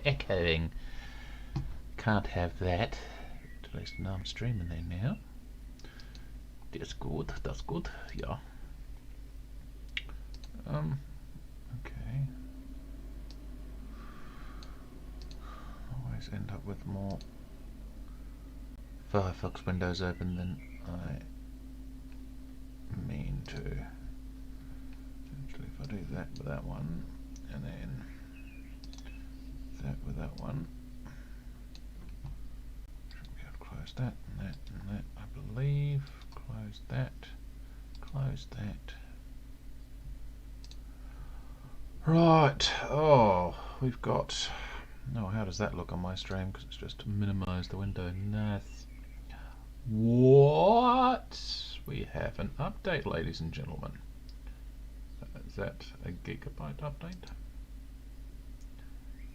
echoing. Can't have that. At least now I'm streaming there now. That's good. That's good. Yeah. Okay. Always end up with more Firefox windows open than I mean to. Actually, if I do that with that one, and then that with that one, should be able to close that and that and that, I believe. Close that. Close that. Right. Oh, we've got. Oh, how does that look on my stream? Because it's just to minimise the window. Nice. What? We have an update, ladies and gentlemen. Is that a gigabyte update?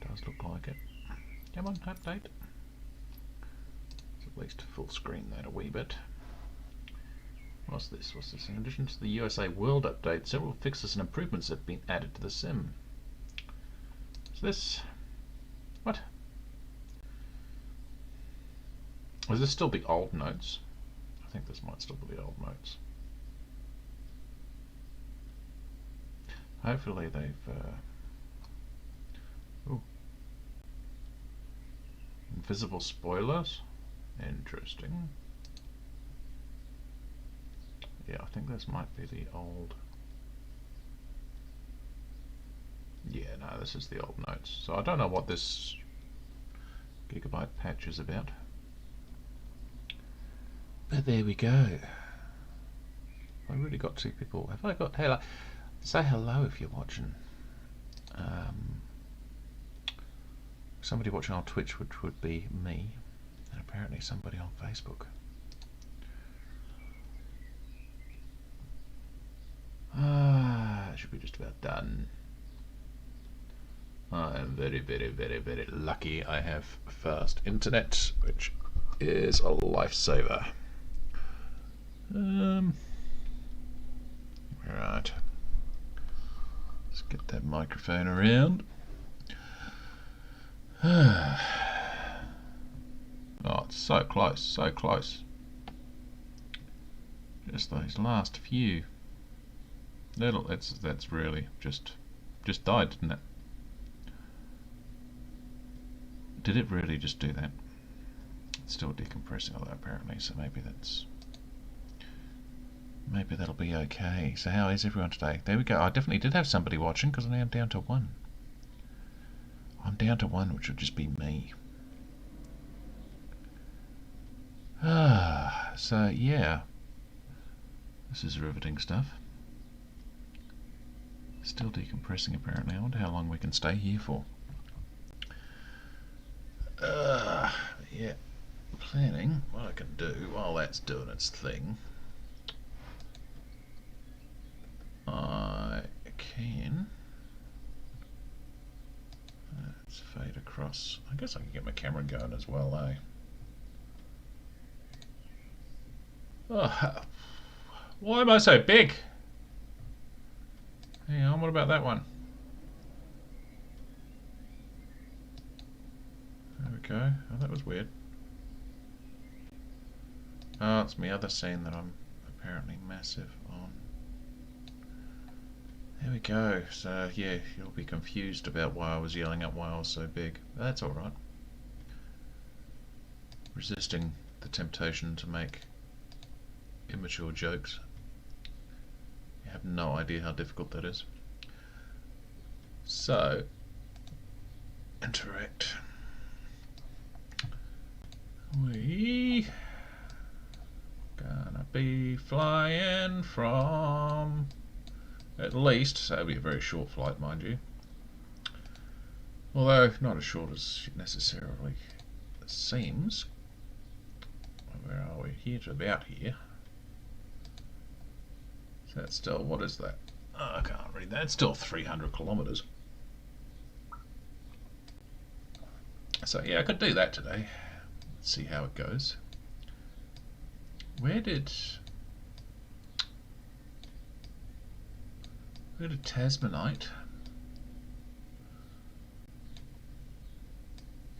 Does look like it. Come on, update. It's at least full screen that a wee bit. What's this? What's this? In addition to the USA World update, several fixes and improvements have been added to the sim. Is this? What? Is this still the old notes? I think this might still be the old notes. Hopefully they've... Ooh. Invisible spoilers? Interesting. Yeah, I think this might be the old... Yeah, no, this is the old notes. So I don't know what this gigabyte patch is about. But there we go. I really got two people. Have I got... Hello. Say hello if you're watching. Somebody watching on Twitch, which would be me. And apparently somebody on Facebook. It should be just about done. I am very, very, very, very lucky I have fast internet, which is a lifesaver. Right. Let's get that microphone around. Oh, it's so close, so close. Just those last few. That's really just died, didn't it? Did it really just do that? It's still decompressing, although apparently, so maybe that'll be okay. So how is everyone today? There we go. I definitely did have somebody watching because I am down to one. I'm down to one, which would just be me. So yeah. This is riveting stuff. Still decompressing apparently. I wonder how long we can stay here for. Yeah. Planning what I can do while that's doing its thing. I can. Let's fade across. I guess I can get my camera going as well, eh? Oh, why am I so big? Hang on, what about that one? There we go. Oh, that was weird. Oh, it's my other scene that I'm apparently massive on. There we go. So yeah, you'll be confused about why I was yelling up why I was so big. But that's alright. Resisting the temptation to make immature jokes. You have no idea how difficult that is. So, interact. We gonna be flying from at least, so it'll be a very short flight, mind you. Although not as short as necessarily seems. Where are we? Here to about here. So that's still, what is that? Oh, I can't read that. It's still 300 kilometres. So yeah, I could do that today. Let's see how it goes. Where did Tasmanite?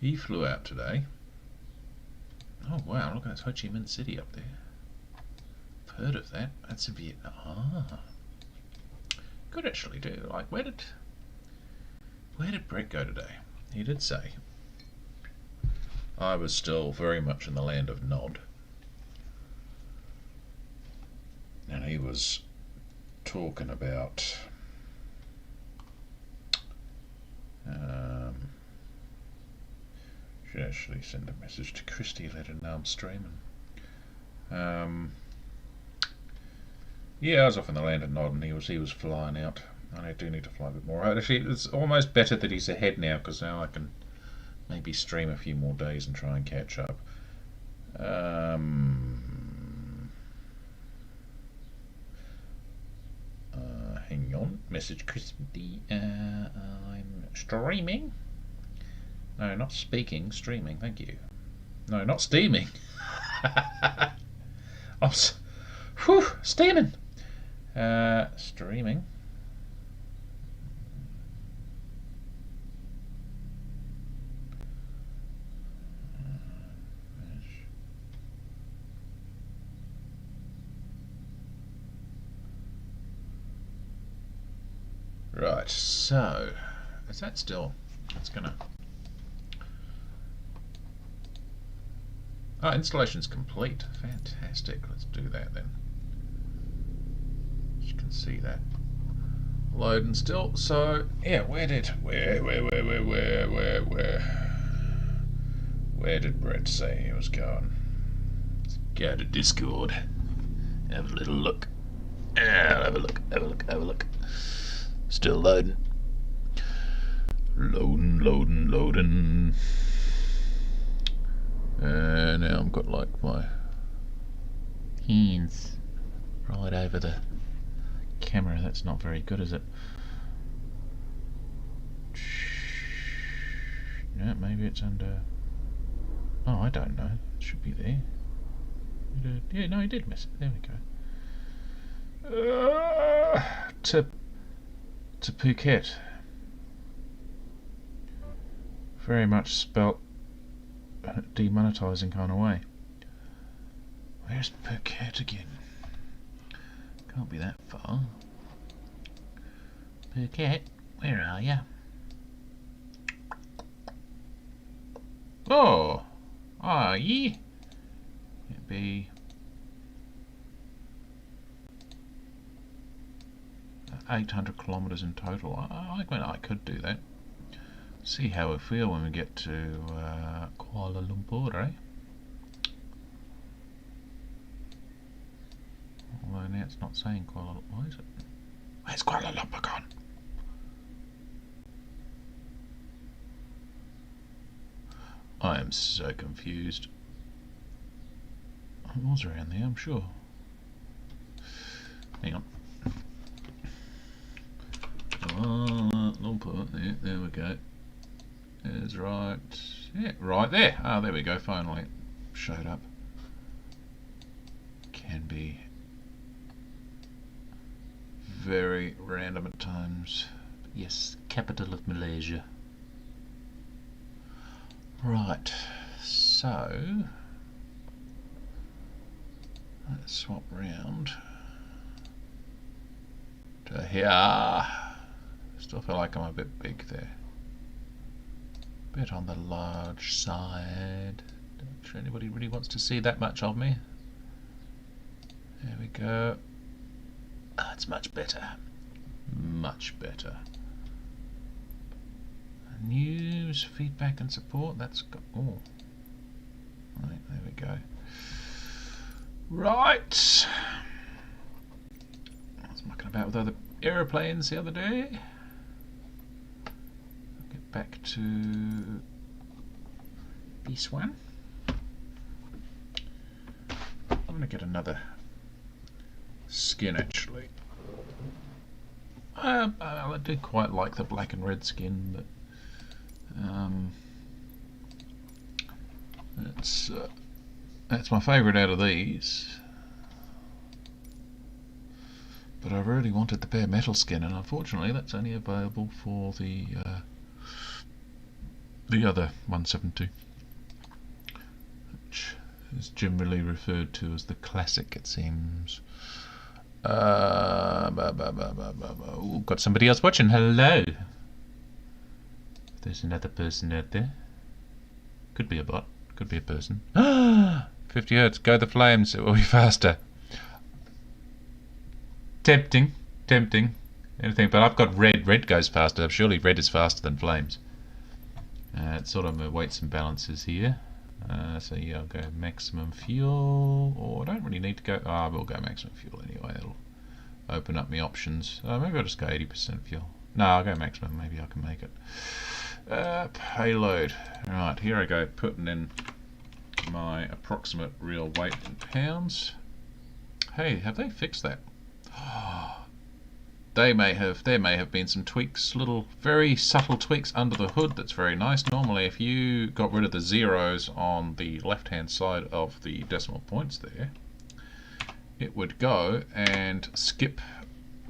He flew out today. Oh wow, look at that Ho Chi Minh City up there. I've heard of that. That's in Vietnam. Ah. Could actually do. Like, where did Brett go today? He did say. I was still very much in the land of Nod. And he was talking about should actually send a message to Christy, let her know I'm streaming. Yeah, I was off in the land of Nod and he was flying out. I do need to fly a bit more. Actually, it's almost better that he's ahead now, because now I can maybe stream a few more days and try and catch up. Hang on, message Christy. I'm streaming. No, not speaking, streaming. Thank you. No, not steaming. I'm steaming. Streaming. Right, so is that still? It's gonna. Oh, installation's complete. Fantastic. Let's do that then. You can see that loading still. So yeah, where did Brett say he was going? Let's go to Discord. Have a little look. Have a look. Still loading. Loading. Now I've got like my hands right over the camera. That's not very good, is it? Yeah, maybe it's under. Oh, I don't know. It should be there. Yeah, no, he did miss it. There we go. To Phuket. Very much spelt demonetising kind of way. Where's Phuket again? Can't be that far. Phuket, where are ya? Oh, are ye? It'd be 800 kilometres in total. I could do that. See how we feel when we get to Kuala Lumpur, eh? Although now it's not saying Kuala Lumpur, why is it? Where's Kuala Lumpur gone? I am so confused. It was around there, I'm sure. Hang on. Lumpur, there we go. Is right, yeah, right there. Ah, there we go. Finally, it showed up. Can be very random at times. But yes, capital of Malaysia. Right. So let's swap round to here. Still feel like I'm a bit big there. Bit on the large side. Not sure anybody really wants to see that much of me. There we go. It's much better. Much better. News, feedback and support. That's got... Oh. Right, there we go. Right. I was mucking about with other aeroplanes the other day. Back to this one. I'm going to get another skin actually. I do quite like the black and red skin, but that's my favourite out of these. But I really wanted the bare metal skin, and unfortunately that's only available for the the other 172, which is generally referred to as the classic, it seems. Ooh, got somebody else watching. Hello. There's another person out there. Could be a bot. Could be a person. 50 hertz. Go the flames. It will be faster. Tempting. Anything, but I've got red. Red goes faster. Surely red is faster than flames. It's sort of weights and balances here. So yeah, I'll go maximum fuel, or I don't really need to go. I will go maximum fuel anyway. It'll open up my options. Maybe I'll just go 80% fuel. No, I'll go maximum. Maybe I can make it. Payload. Right, here I go, putting in my approximate real weight in pounds. Hey, have they fixed that? There may have been some tweaks, little very subtle tweaks under the hood. That's very nice. Normally, if you got rid of the zeros on the left-hand side of the decimal points there, it would go and skip.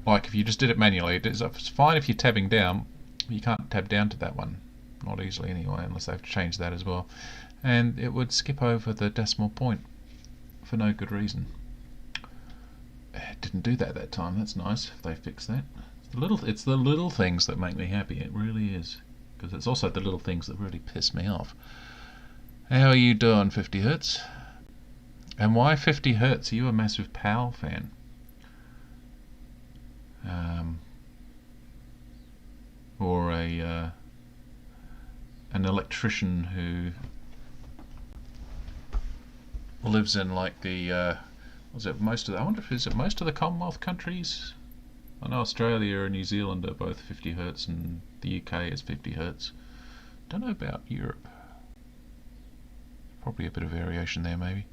Like if you just did it manually, it's fine if you're tabbing down. You can't tab down to that one, not easily anyway, unless they've changed that as well. And it would skip over the decimal point for no good reason. It didn't do that time. That's nice if they fix that. It's the little things that make me happy. It really is, because it's also the little things that really piss me off. How are you doing, 50 hertz? And why 50 hertz? Are you a massive PAL fan? Or an electrician who lives in like the was it most of the, I wonder if is it most of the Commonwealth countries? I know Australia and New Zealand are both 50 hertz and the UK is 50 hertz. Don't know about Europe. Probably a bit of variation there maybe.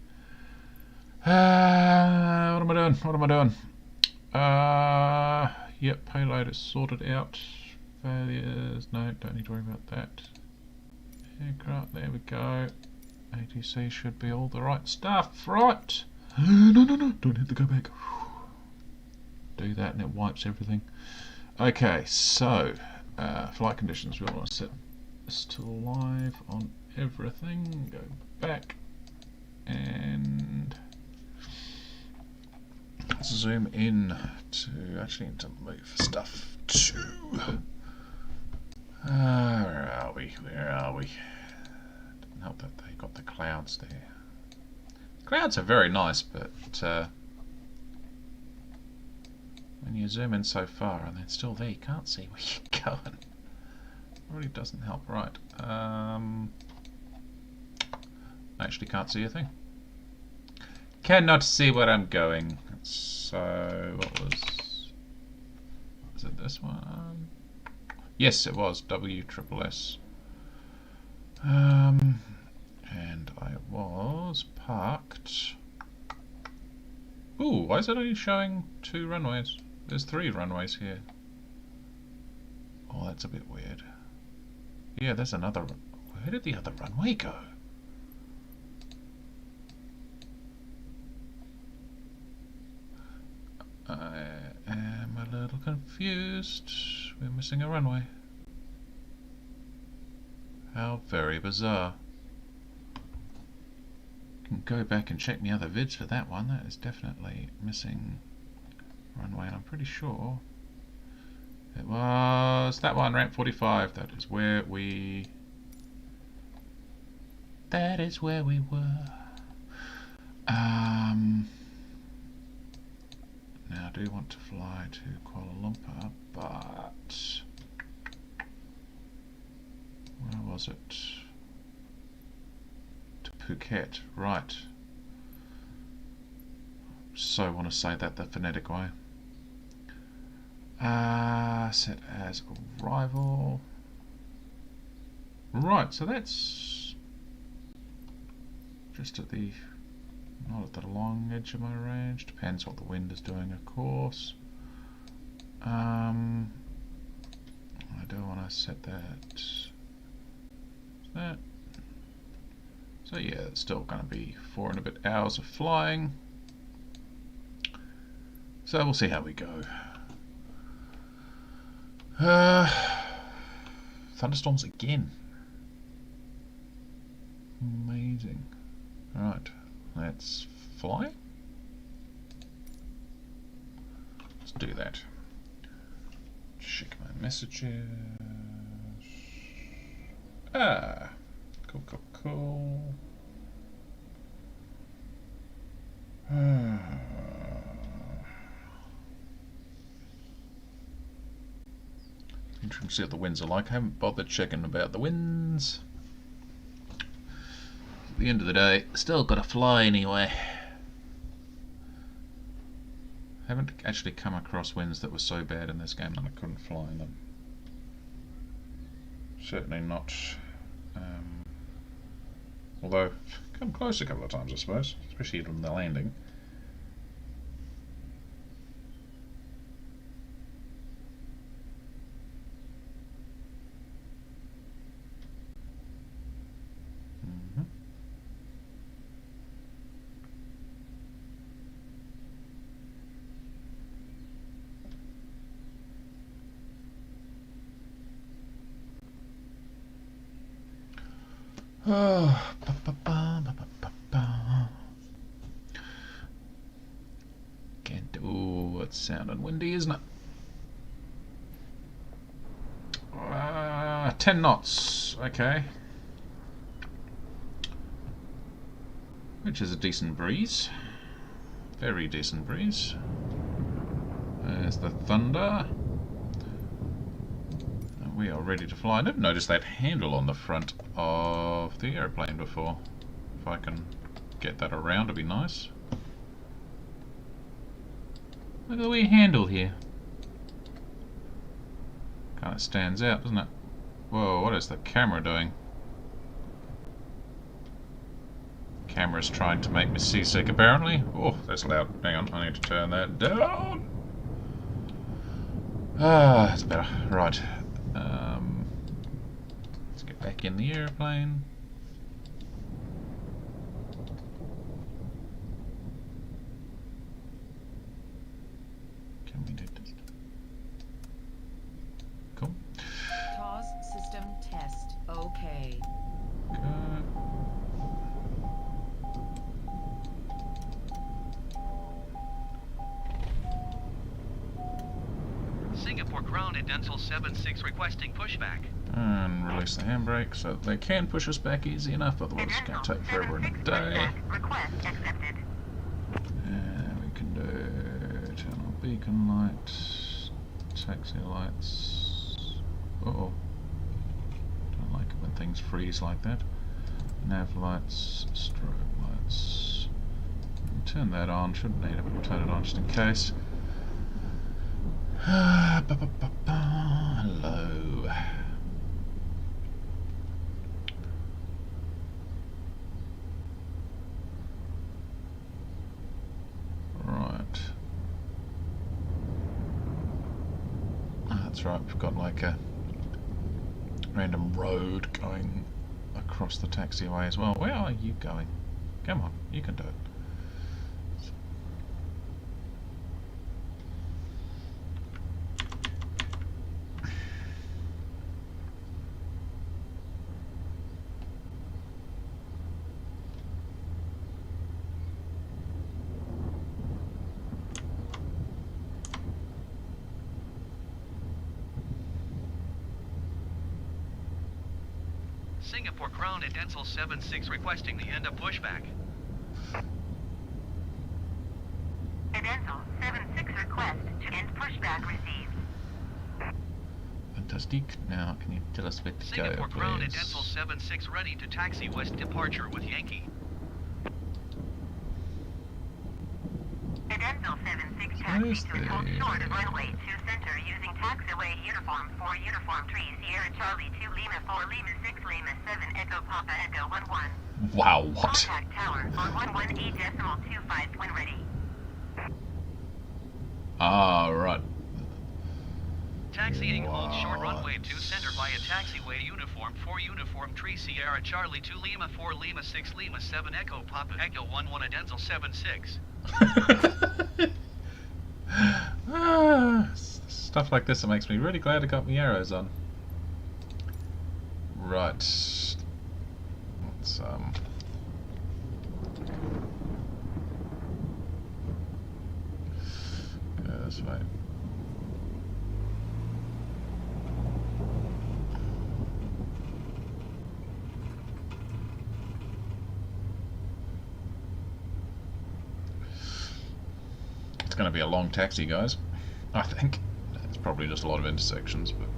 What am I doing? Yep, payload is sorted out. Failures, no, don't need to worry about that. Aircraft, there we go. ATC should be all the right stuff, right? No, don't hit the go back. Do that and it wipes everything. Okay, so flight conditions, we want to set this to live on everything. Go back and zoom in to actually need to move stuff to. Where are we? Didn't help that they got the clouds there. Clouds are very nice, but when you zoom in so far and they're still there, you can't see where you're going. It really doesn't help, right? I actually can't see a thing. Cannot see where I'm going. So, what was it this one? Yes, it was WSSS. And I was parked. Ooh, why is it only showing 2 runways? There's 3 runways here. Oh, that's a bit weird. Yeah, there's another. Where did the other runway go? I am a little confused. We're missing a runway. How very bizarre. Can go back and check my other vids for that one. That is definitely missing runway, and I'm pretty sure it was that one, ramp 45. That is where we were. Now I do want to fly to Kuala Lumpur, but where was it? To Phuket, right. So want to say that the phonetic way. Set as arrival. Right, so that's just at the, not at the long edge of my range. Depends what the wind is doing, of course. I do want to set that. That. So yeah, it's still going to be 4 and a bit hours of flying. So we'll see how we go. Thunderstorms again. Amazing. Right, let's fly. Let's do that. Check my messages. Ah, cool, cool, cool. Interesting to see what the winds are like. I haven't bothered checking about the winds. At the end of the day, still got to fly anyway. Haven't actually come across winds that were so bad in this game that I couldn't fly in them. Certainly not. Although, come close a couple of times I suppose, especially on the landing. Oh, can't do. It's sounding windy, isn't it? 10 knots. Okay, which is a decent breeze. Very decent breeze. There's the thunder. We are ready to fly. I never noticed that handle on the front of the airplane before. If I can get that around, it'd be nice. Look at the wee handle here. Kind of stands out, doesn't it? Whoa, what is the camera doing? Camera's trying to make me seasick, apparently. Oh, that's loud. Hang on, I need to turn that down. Ah, that's better. Right. Let's get back in the airplane. Can we do this? Cool. TOS system test. Okay. Good. Singapore grounded Dental 76 requesting pushback. And release the handbrake so that they can push us back easy enough, otherwise it's going to take forever and a day. Request accepted. And we can do turn on beacon lights, taxi lights. Uh-oh. Don't like it when things freeze like that. Nav lights, strobe lights. Turn that on, shouldn't need it, but turn it on just in case. Hello. Right. That's right, we've got like a random road going across the taxiway as well. Where are you going? Come on, you can do it. Singapore grounded Dental 76 requesting the end of pushback. Dental 76 request to end pushback received. Fantastic. Now, can you tell us where to go, Singapore grounded please? Dental 76 ready to taxi west departure with Yankee. Dental 76 taxi to hold short of runway 2 center using taxiway uniform 4 uniform 3 Sierra Charlie 2 Lima 4 Lima 6 Lima 7 Echo Papa Echo 11. Wow, what? Contact tower on 118.25 when ready. Ah, right. Taxiing hold short runway 2 center via taxiway uniform 4 uniform 3 Sierra Charlie 2 Lima 4 Lima 6 Lima 7 Echo Papa Echo 11 Dental 76. Stuff like this that makes me really glad I got my arrows on. Right. Let's go this way. It's going to be a long taxi, guys. I think it's probably just a lot of intersections, but.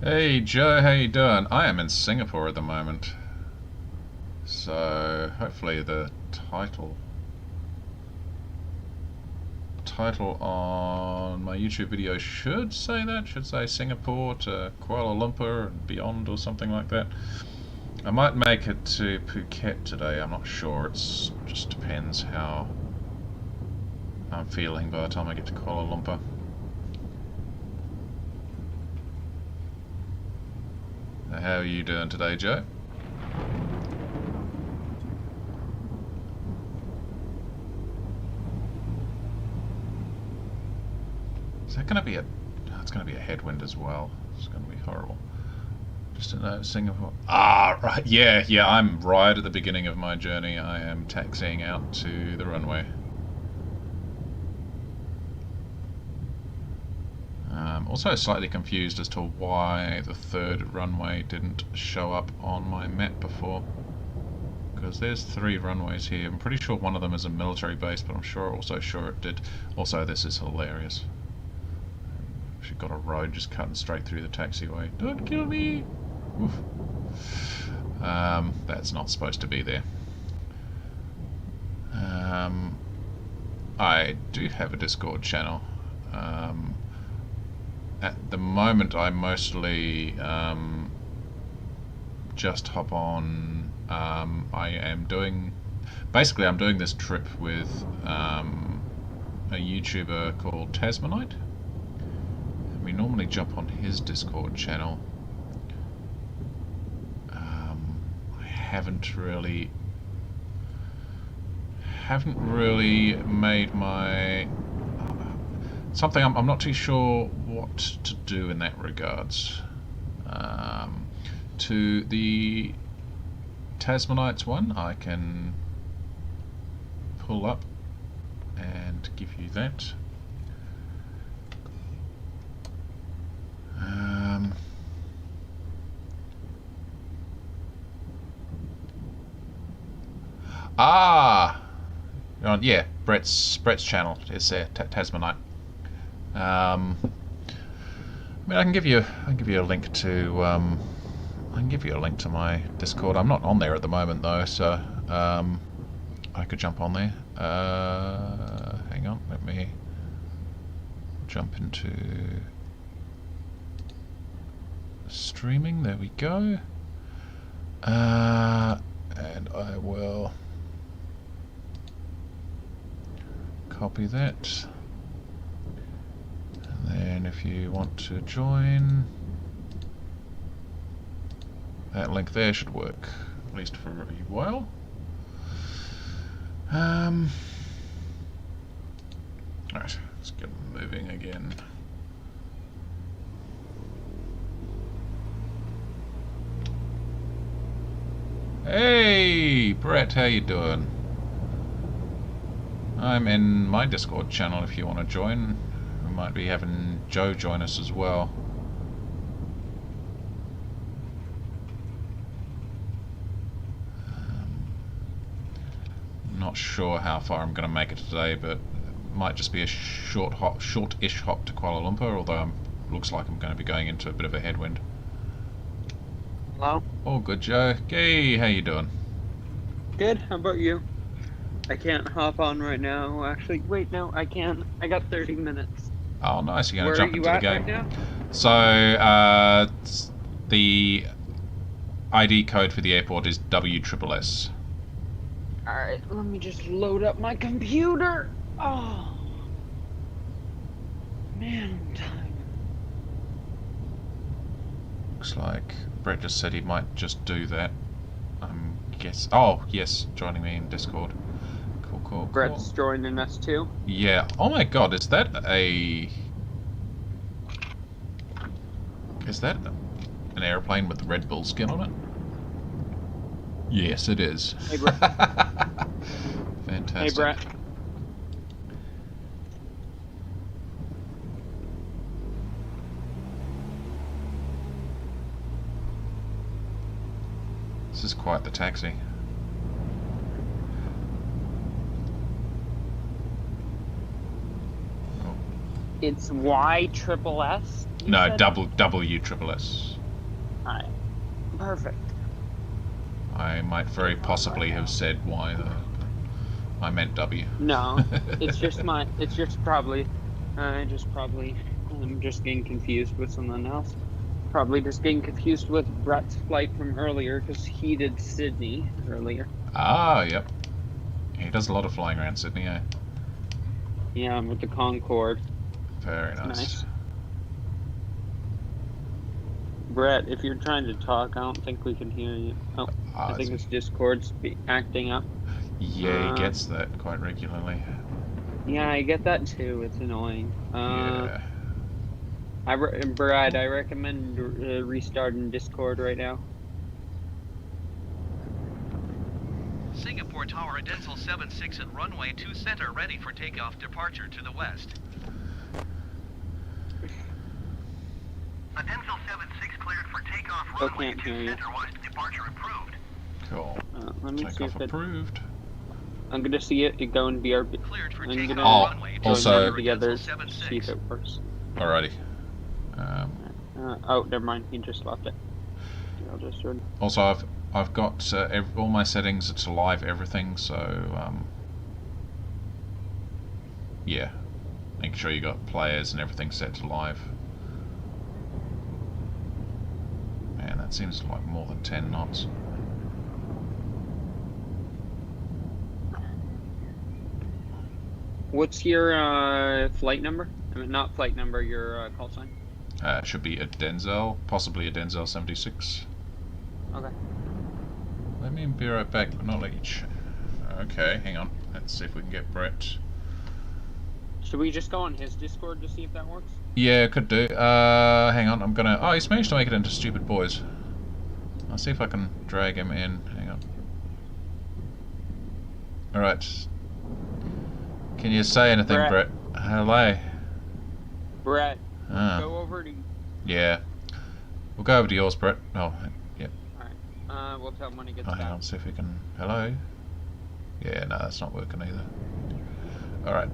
Hey Joe, how you doing? I am in Singapore at the moment, so hopefully the title on my YouTube video should say that. Should say Singapore to Kuala Lumpur and beyond or something like that. I might make it to Phuket today. I'm not sure. It's just depends how I'm feeling by the time I get to Kuala Lumpur. How are you doing today, Joe? Is that going to be a... it's going to be a headwind as well. It's going to be horrible. Just to know, Singapore... Ah, right. Yeah, I'm right at the beginning of my journey. I am taxiing out to the runway. Also slightly confused as to why the third runway didn't show up on my map before. Because there's 3 runways here. I'm pretty sure one of them is a military base, but I'm also sure it did. Also, this is hilarious. She's got a road just cutting straight through the taxiway. Don't kill me! Oof. That's not supposed to be there. I do have a Discord channel. At the moment I mostly just hop on. I'm doing this trip with a YouTuber called Tasmanite. And we normally jump on his Discord channel. I haven't really made my something. I'm not too sure what to do in that regards. To the Tasmanites one, I can pull up and give you that. Yeah, Brett's channel is there, Tasmanite. I mean, I can give you a link to my Discord. I'm not on there at the moment though, so I could jump on there. Hang on, let me jump into streaming. There we go. And I will copy that. And if you want to join, that link there should work, at least for a while. Alright, let's get moving again. Hey, Brett, how you doing? I'm in my Discord channel if you want to join. We might be having Joe join us as well. Not sure how far I'm going to make it today, but it might just be a short-ish hop to Kuala Lumpur, although looks like I'm going to be going into a bit of a headwind. Hello? All good, Joe. Hey, how you doing? Good, how about you? I can't hop on right now. Actually, wait, no, I can. I got 30 minutes. Oh, nice. You're going Where to jump are you into the at game. right now? So, the ID code for the airport is WSSS. Alright, let me just load up my computer. Oh. Man, I'm tired. Looks like Brett just said he might just do that. Guess. Oh, yes, joining me in Discord. Cool, cool, cool. Brett's joining us too. Yeah. Oh my God, is that a? Is that an airplane with the Red Bull skin on it? Yes, it is. Hey, Brett. Fantastic. Hey, Brett. This is quite the taxi. Oh. It's YSSS. No, W triple S. Alright. Perfect. I might very possibly have said Y though. I meant W. No, it's just probably, I'm just getting confused with something else. Probably just getting confused with Brett's flight from earlier, because he did Sydney earlier. Ah, yep. He does a lot of flying around Sydney, eh? Yeah, with the Concorde. Very nice. Brett, if you're trying to talk, I don't think we can hear you. Oh, I think it's Discord's acting up. Yeah, he gets that quite regularly. Yeah, I get that too. It's annoying. Yeah. Brad, I recommend restarting Discord right now. Singapore Tower, Denzel 76 at runway 2 center, ready for takeoff departure to the west. Denzel 76 cleared for takeoff Still runway can't 2 hear you. center west, departure approved. Cool. Let me see Takeoff if it. approved. I'm gonna see it go in BRB. Cleared for I'm takeoff gonna runway 2 also- center, together, Denzel see if 76. it works. Alrighty. Oh, never mind. He just left it. I'll just run. Also, I've got all my settings to live everything, so yeah, make sure you got players and everything set to live. Man, that seems like more than 10 knots. What's your flight number? I mean, not flight number. Your call sign. It should be a Denzel, possibly a Denzel 76. Okay. Let me be right back. Acknowledge. Okay, hang on. Let's see if we can get Brett. Should we just go on his Discord to see if that works? Yeah, could do. Hang on. I'm gonna. Oh, he's managed to make it into Stupid Boys. I'll see if I can drag him in. Hang on. All right. Can you say anything, Brett? Hello. Brett, Ah. go over to. Yeah. We'll go over to yours, Brett. Oh, yeah. Alright. We'll tell him when he gets Oh, hang back. on. See if we can. Hello. Yeah, no, that's not working either. All right.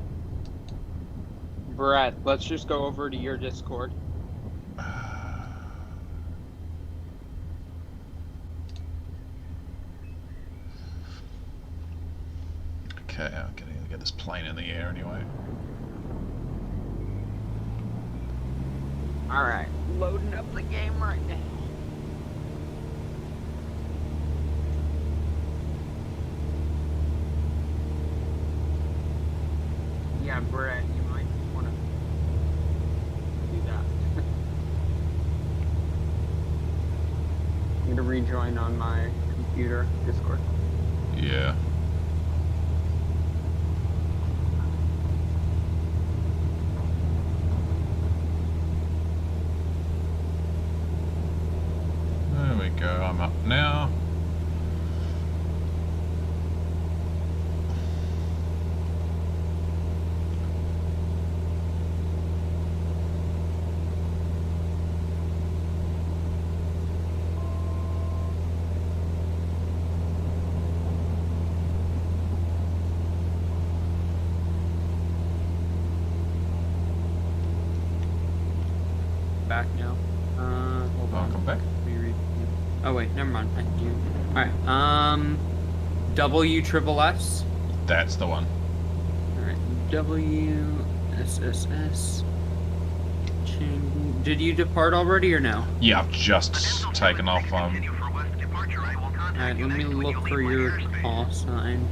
Brett, let's just go over to your Discord. Okay, I'm gonna get this plane in the air anyway. Alright, loading up the game right now. Yeah, Brett, you might want to do that. I'm gonna rejoin on my computer Discord. Yeah. There we go, I'm up now. Back now. Hold on. Welcome back. Let me read. Oh wait, never mind. I do. Alright, WSSS. That's the one. Alright, WSSS. Did you depart already or no? Yeah, I've just taken off. Continue for west departure. I will contact Alright, you let me next week look to for leave your airspace. call sign.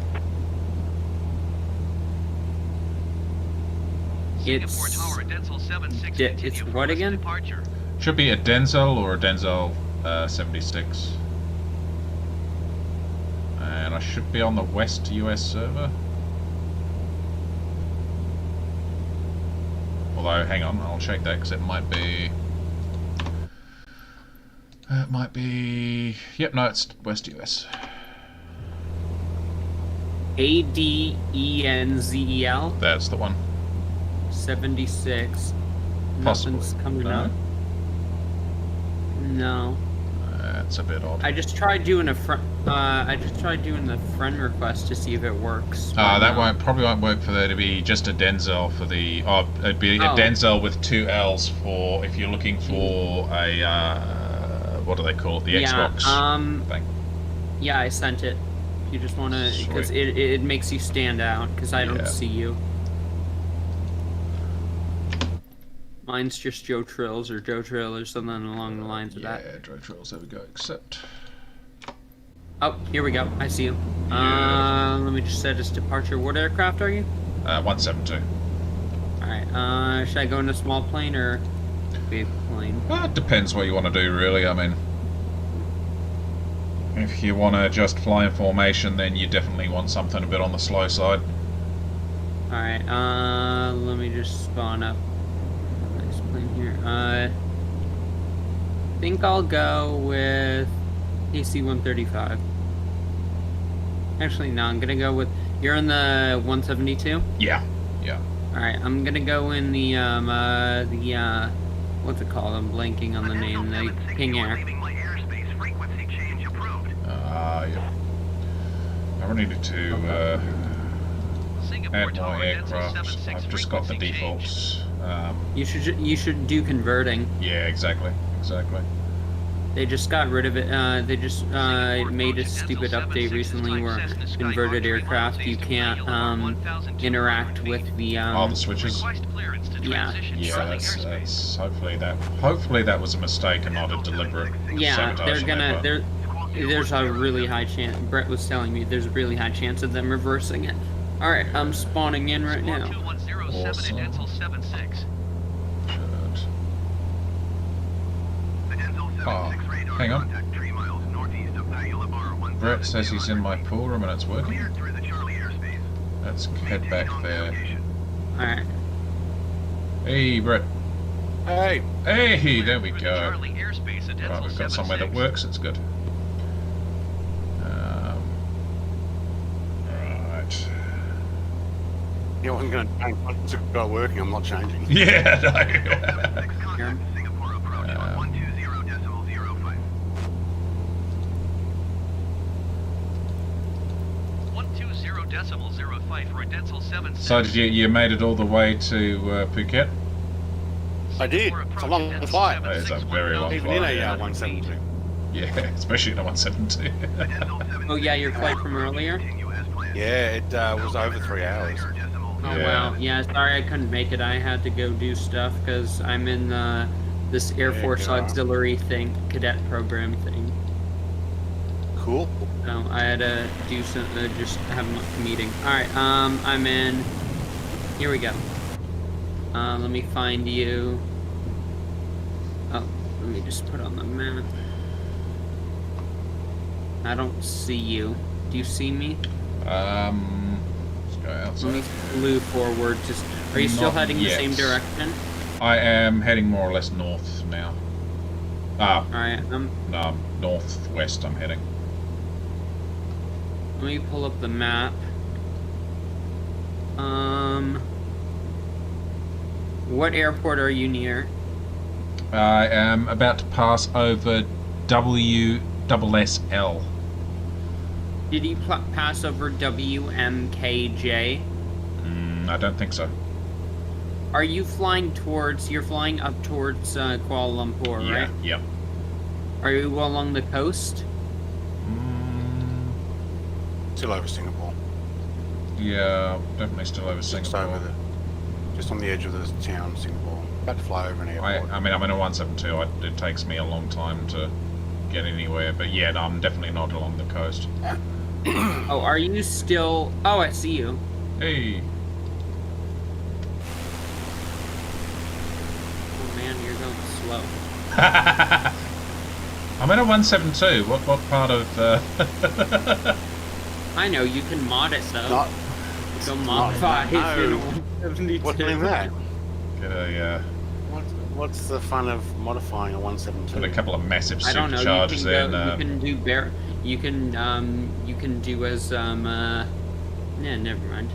Singapore Tower, Denzel 76. it's Continue for what risk again? Departure. Should be a Denzel or a Denzel 76. And I should be on the West US server. Although, hang on, I'll check that because it might be. It might be. Yep, no, it's West US. ADENZEL That's the one. 76. Possibly. Nothing's coming No? up. No. That's a bit odd. I just tried doing a the friend request to see if it works. That probably won't work for there to be just a Denzel for the. Oh, it'd be a Denzel with 2 L's for if you're looking for a. What do they call it? The Xbox thing. Yeah, I sent it. You just want to, because it makes you stand out, because I don't see you. Mine's just Joe Trills or Joe Trill or something along the lines of that. Yeah, Joe Trills, there we go, accept. Oh, here we go, I see you. Let me just set his departure. What aircraft are you? 172. Alright, should I go in a small plane or big plane? Well, it depends what you want to do, really. I mean, if you want to just fly in formation, then you definitely want something a bit on the slow side. Alright, let me just spawn up. Nice plane here. I think I'll go with AC-135. Actually, no, I'm gonna go with... You're in the 172? Yeah. Alright, I'm gonna go in the, what's it called? I'm blanking on the name. The King Air. Yeah. I needed to add more aircraft. I've just got the defaults. You should do converting. Yeah, exactly. They just got rid of it. They just made a stupid update recently where converted aircraft you can't interact with the the switches. Yeah. That's hopefully that was a mistake and not a deliberate sabotage. There's a really high chance. Brett was telling me there's a really high chance of them reversing it. All right, I'm spawning in right now. Awesome. Oh, hang on. Brett says he's in my pool room and it's working. Let's head back there. Alright. Hey, Brett. Hey, there we go. Right, we've got somewhere that works, it's good. Right. you wasn't going to change once it got working. I'm not changing. Yeah, no. So did you made it all the way to Phuket? I did. It's a long flight. It's a very long Even flight. in a 172. Yeah, especially in a 172. Oh yeah, your flight from earlier? Yeah, it was over 3 hours. Oh wow. Yeah, sorry I couldn't make it. I had to go do stuff because I'm in this Air Force Auxiliary thing, cadet program thing. Cool. So I had to do some, just have a meeting. Alright, I'm in. Here we go. Let me find you. Oh, let me just put on the map. I don't see you. Do you see me? Let's go outside. Let me flew forward. Just, are you still heading the same direction? I am heading more or less north now. Alright, No, northwest I'm heading. let me pull up the map. What airport are you near? I am about to pass over WSSL. Did you pass over WMKJ? I don't think so. Are you flying towards, you're flying up towards Kuala Lumpur, right? Yep. Are you along the coast? Still over Singapore. Yeah, definitely still over Just Singapore. just on the edge of the town, Singapore. About to fly over an airport. I mean, I'm in a 172. It takes me a long time to get anywhere, but yeah, no, I'm definitely not along the coast. Oh, are you still... Oh, I see you. Hey. slow. I'm in a 172. What part of? I know you can mod it though. Not. Go not- modify it in no. 172. What's doing that? Get a What's the fun of modifying a put a 172? couple of massive I don't know. superchargers You in. can go. You can do bear. You can do as Yeah, never mind.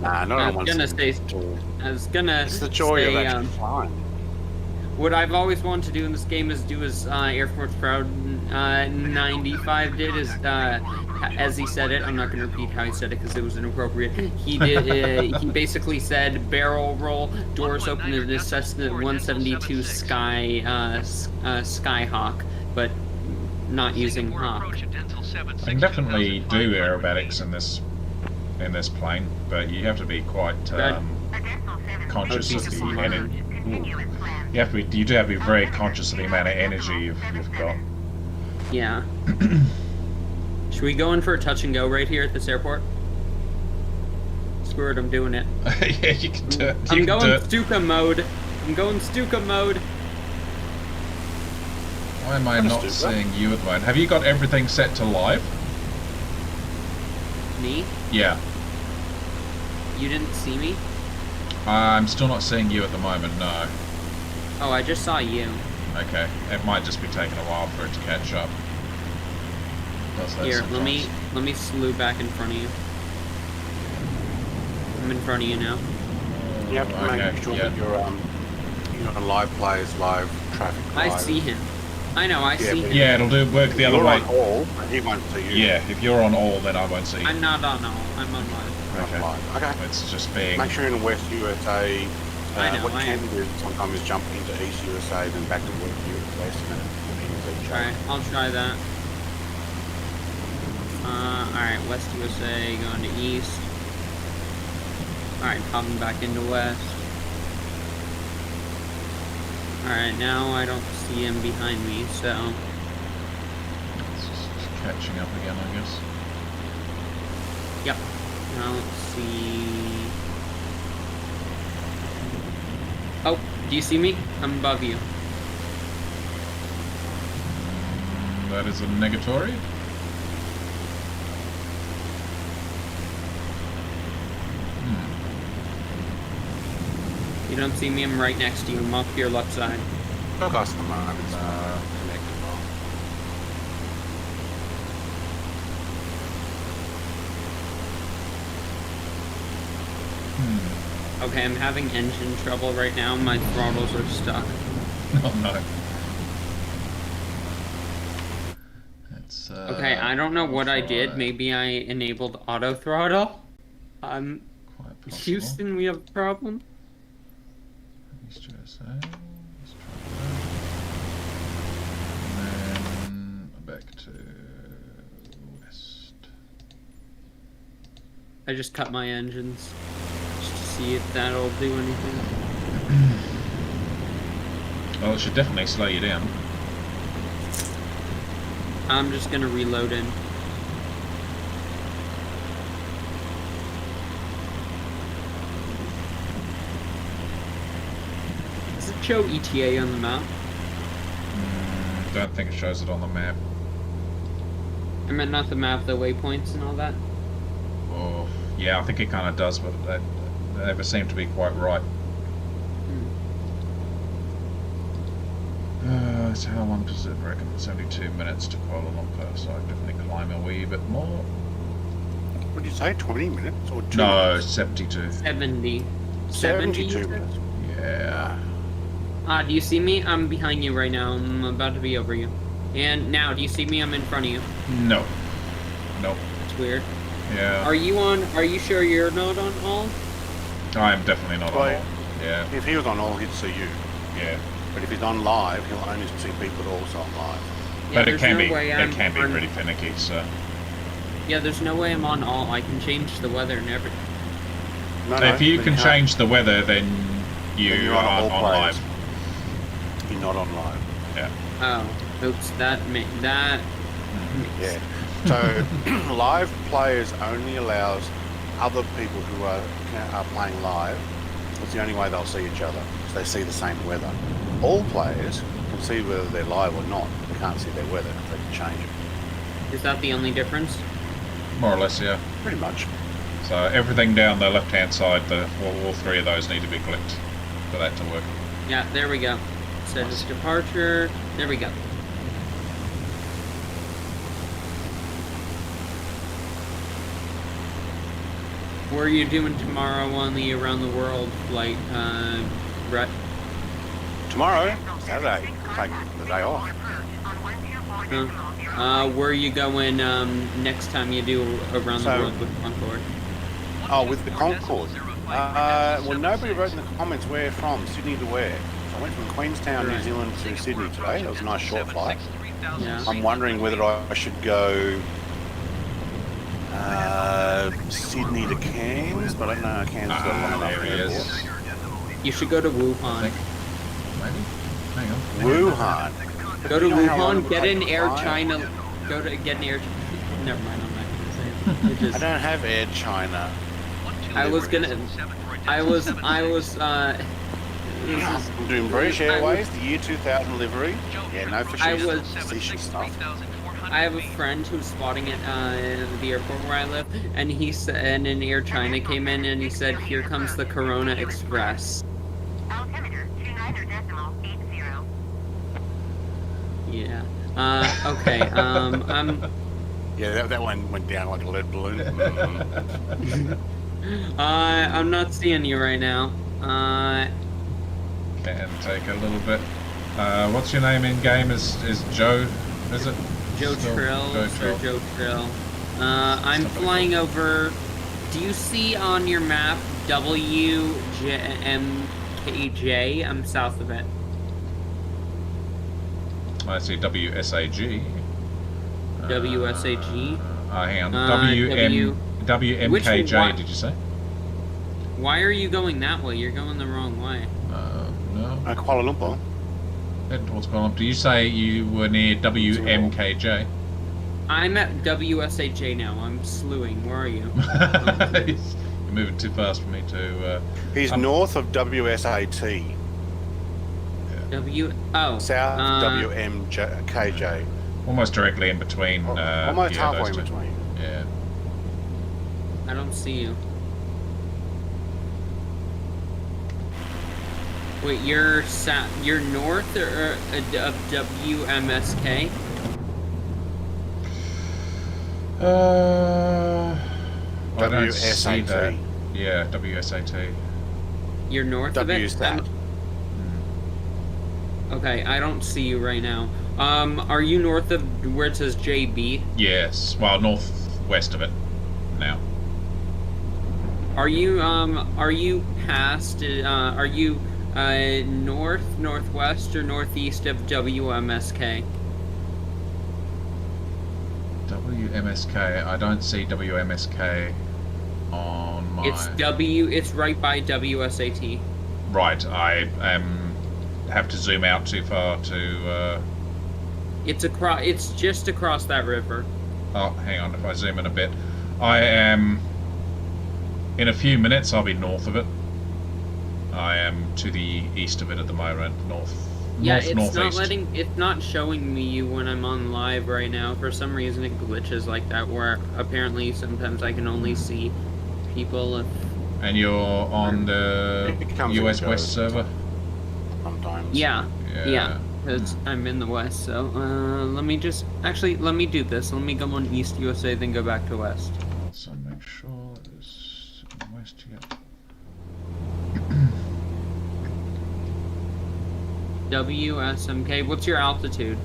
Nah, not I on was gonna 172. I was gonna It's the joy say, of actually flying. what I've always wanted to do in this game is do as Air Force Proud 95 did, is as he said it. I'm not going to repeat how he said it because it was inappropriate. He did. He basically said barrel roll, doors open in a Cessna 172 Skyhawk, but not using Hawk. Approach at Dental I 76 can definitely do 2,500 aerobatics in this plane, but you have to be quite conscious of the energy. You do have to be very conscious of the amount of energy you've got. Yeah. Should we go in for a touch and go right here at this airport? Screw it, I'm doing it. Yeah, you can do it. I'm going Stuka mode. I'm going Stuka mode. Why am I not seeing you at the moment? Have you got everything set to live? Me? Yeah. You didn't see me? I'm still not seeing you at the moment, no. Oh, I just saw you. Okay. It might just be taking a while for it to catch up. Does that Here, sometimes. let me slew back in front of you. I'm in front of you now. You have to make sure that you're on live players, live traffic. I live. see him. I know, I see him. Yeah, it'll work the other You're way. on all, but he won't see you. Yeah, if you're on all, then I won't see you. I'm not on all. I'm on live. You're on Okay. live. Okay. It's just being... Make sure you're in West USA. I know, What I you am. can do sometimes is jump into East USA, then back to West and then each Alright, I'll try that. Alright, West USA, going to East. Alright, popping back into West. Alright, now I don't see him behind me, so... It's just catching up again, I guess. Yep. Now let's see... Oh, do you see me? I'm above you. That is a negatory. You don't see me, I'm right next to you. I'm off to your left side. Focus the moment. It's connected well. Okay, I'm having engine trouble right now. My throttles are stuck. Oh no. It's, Okay, I don't know what I did. Maybe I enabled auto throttle. Quite possible. Houston, we have a problem. East USA. Let's try that. And then back to West. I just cut my engines just to see if that'll do anything. Well, it should definitely slow you down. I'm just gonna reload in. Does it show ETA on the map? Don't think it shows it on the map. I meant not the map, the waypoints and all that. Oh, yeah, I think it kind of does, but they never seem to be quite right. So how long does it reckon? 72 minutes to Kuala Lumpur, so I definitely climb a wee bit more. What did you say? 20 minutes or 2 No, minutes? 72. 70. 72 minutes. Yeah. Do you see me? I'm behind you right now. I'm about to be over you. And now, do you see me? I'm in front of you. No. Nope. It's weird. Yeah. Are you sure you're not on all? I am definitely not on Well, all. Yeah. If he was on all, he'd see you. Yeah. But if he's on live, he'll only see people also on live. Yeah, But it there's can no be way I'm on- pretty finicky, so. Yeah, there's no way I'm on all. I can change the weather and everything. No, If you then can can't. change the weather, then Then you you're are all on players. live. You're not on live. Yeah. Oh, oops, that. Yeah. So live players only allows other people who are playing live It's the only way they'll see each other, because they see the same weather. All players can see whether they're live or not. They can't see their weather. They can change it. Is that the only difference? More or less, yeah. Pretty much. So everything down the left-hand side, all three of those need to be clicked for that to work. Yeah, there we go. Set as departure. There we go. What are you doing tomorrow on the around the world flight, Brett? Tomorrow, Saturday, take the day off. Where are you going next time you do around the world with Concorde? Oh, with the Concorde. Well, nobody wrote in the comments where from, Sydney to where. I went from Queenstown, New Zealand to Sydney today. That was a nice short flight. Yeah. I'm wondering whether I should go Sydney to Cairns, but I don't know Cairns has got a long enough airport. You should go to Wuhan. Maybe? Hang on. Wuhan. Go to You know how long Wuhan, it would get take an to Air fly? China. Go to get an Air. Never mind, I'm not gonna say it. It just- I don't have Air China. I was gonna. I'm doing British Airways, the year 2000 livery. Yeah, no facetious stuff. I have a friend who's spotting it at the airport where I live, and he said, and an Air China came in, and he said, "Here comes the Corona Express." Altimeter 29.80. Yeah. Okay. Yeah, that one went down like a lead balloon. I'm not seeing you right now. Can take a little bit. What's your name in game? Is Joe? Is it? Joe Still Trill, Joe Sir Trill. Joe Trill. I'm flying over. Do you see on your map WMKJ? I'm south of it. I see WSAG. WSAG. Hang on. W- WMKJ, Which- did you say? Why are you going that way? You're going the wrong way. No. Kuala Lumpur. Heading towards Kuala Lumpur. Did you say you were near WMKJ? I'm at WSAJ now. I'm slewing. Where are you? You're moving too fast for me to... He's north of WSAT, south WMKJ. almost directly in between. Almost yeah, halfway in those two. between. Yeah. I don't see you. Wait, you're north of WMSK? I don't see that. WSAT. Yeah, WSAT. You're north of it? WSAT. Okay, I don't see you right now. Are you north of where it says JB? Yes. Well, northwest of it now. Are you past? Are you north, northwest, or northeast of WMSK? WMSK. I don't see WMSK on my. It's right by WSAT. Right. I have to zoom out too far to. It's just across that river. Oh, hang on. If I zoom in a bit, I am. In a few minutes, I'll be north of it. I am to the east of it at the moment. Northeast. It's not showing me you when I'm on live right now. For some reason, it glitches like that. Where apparently sometimes I can only see people if. And you're on the It comes US and West goes. server. Sometimes. Yeah. Because I'm in the west. So let me do this. Let me go on East USA, then go back to West. So make sure it's west here. WSMK. What's your altitude?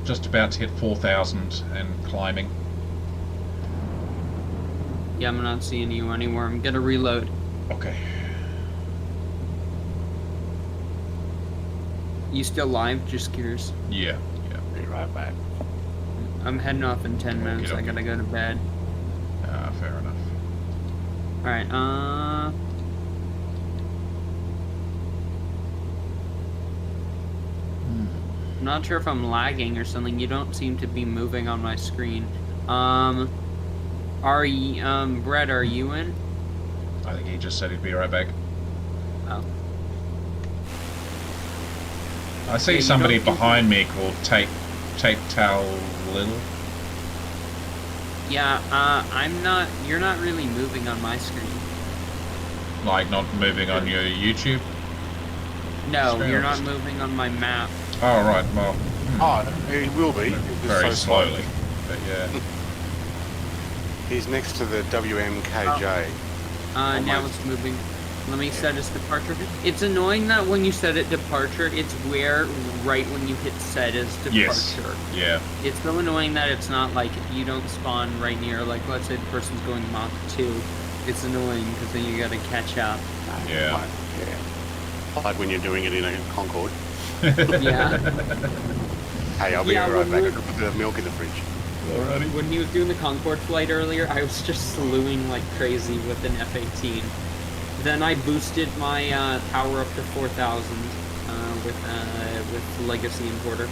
Just about to hit 4,000 and climbing. Yeah, I'm not seeing you anywhere. I'm gonna reload. Okay. You still live? Just curious. Yeah. Be right back. I'm heading off in 10 minutes. I gotta go to bed. Fair enough. Alright, I'm not sure if I'm lagging or something. You don't seem to be moving on my screen. Brett, are you in? I think he just said he'd be right back. Oh. I see Yeah, you somebody don't think- behind me called Tape Tal Little. Yeah, I'm not... You're not really moving on my screen. Like, not moving on your YouTube? No, Screen you're or not just- moving on my map. Oh, right, well, Oh, he will be. very Just so slowly. But yeah. He's next to the WMKJ. Now my- it's moving. Let me set its departure. It's annoying that when you set it departure, it's where right when you hit set as departure. Yes. Yeah. It's so annoying that it's not like you don't spawn right near, like let's say the person's going Mach 2. It's annoying because then you gotta catch up. Yeah. Like, yeah. Like when you're doing it in a Concorde. Yeah. Hey, I'll be Yeah, right when back. we- I've got the milk in the fridge. Alrighty. When he was doing the Concorde flight earlier, I was just slewing like crazy with an F-18. Then I boosted my power up to 4,000 with Legacy Importer.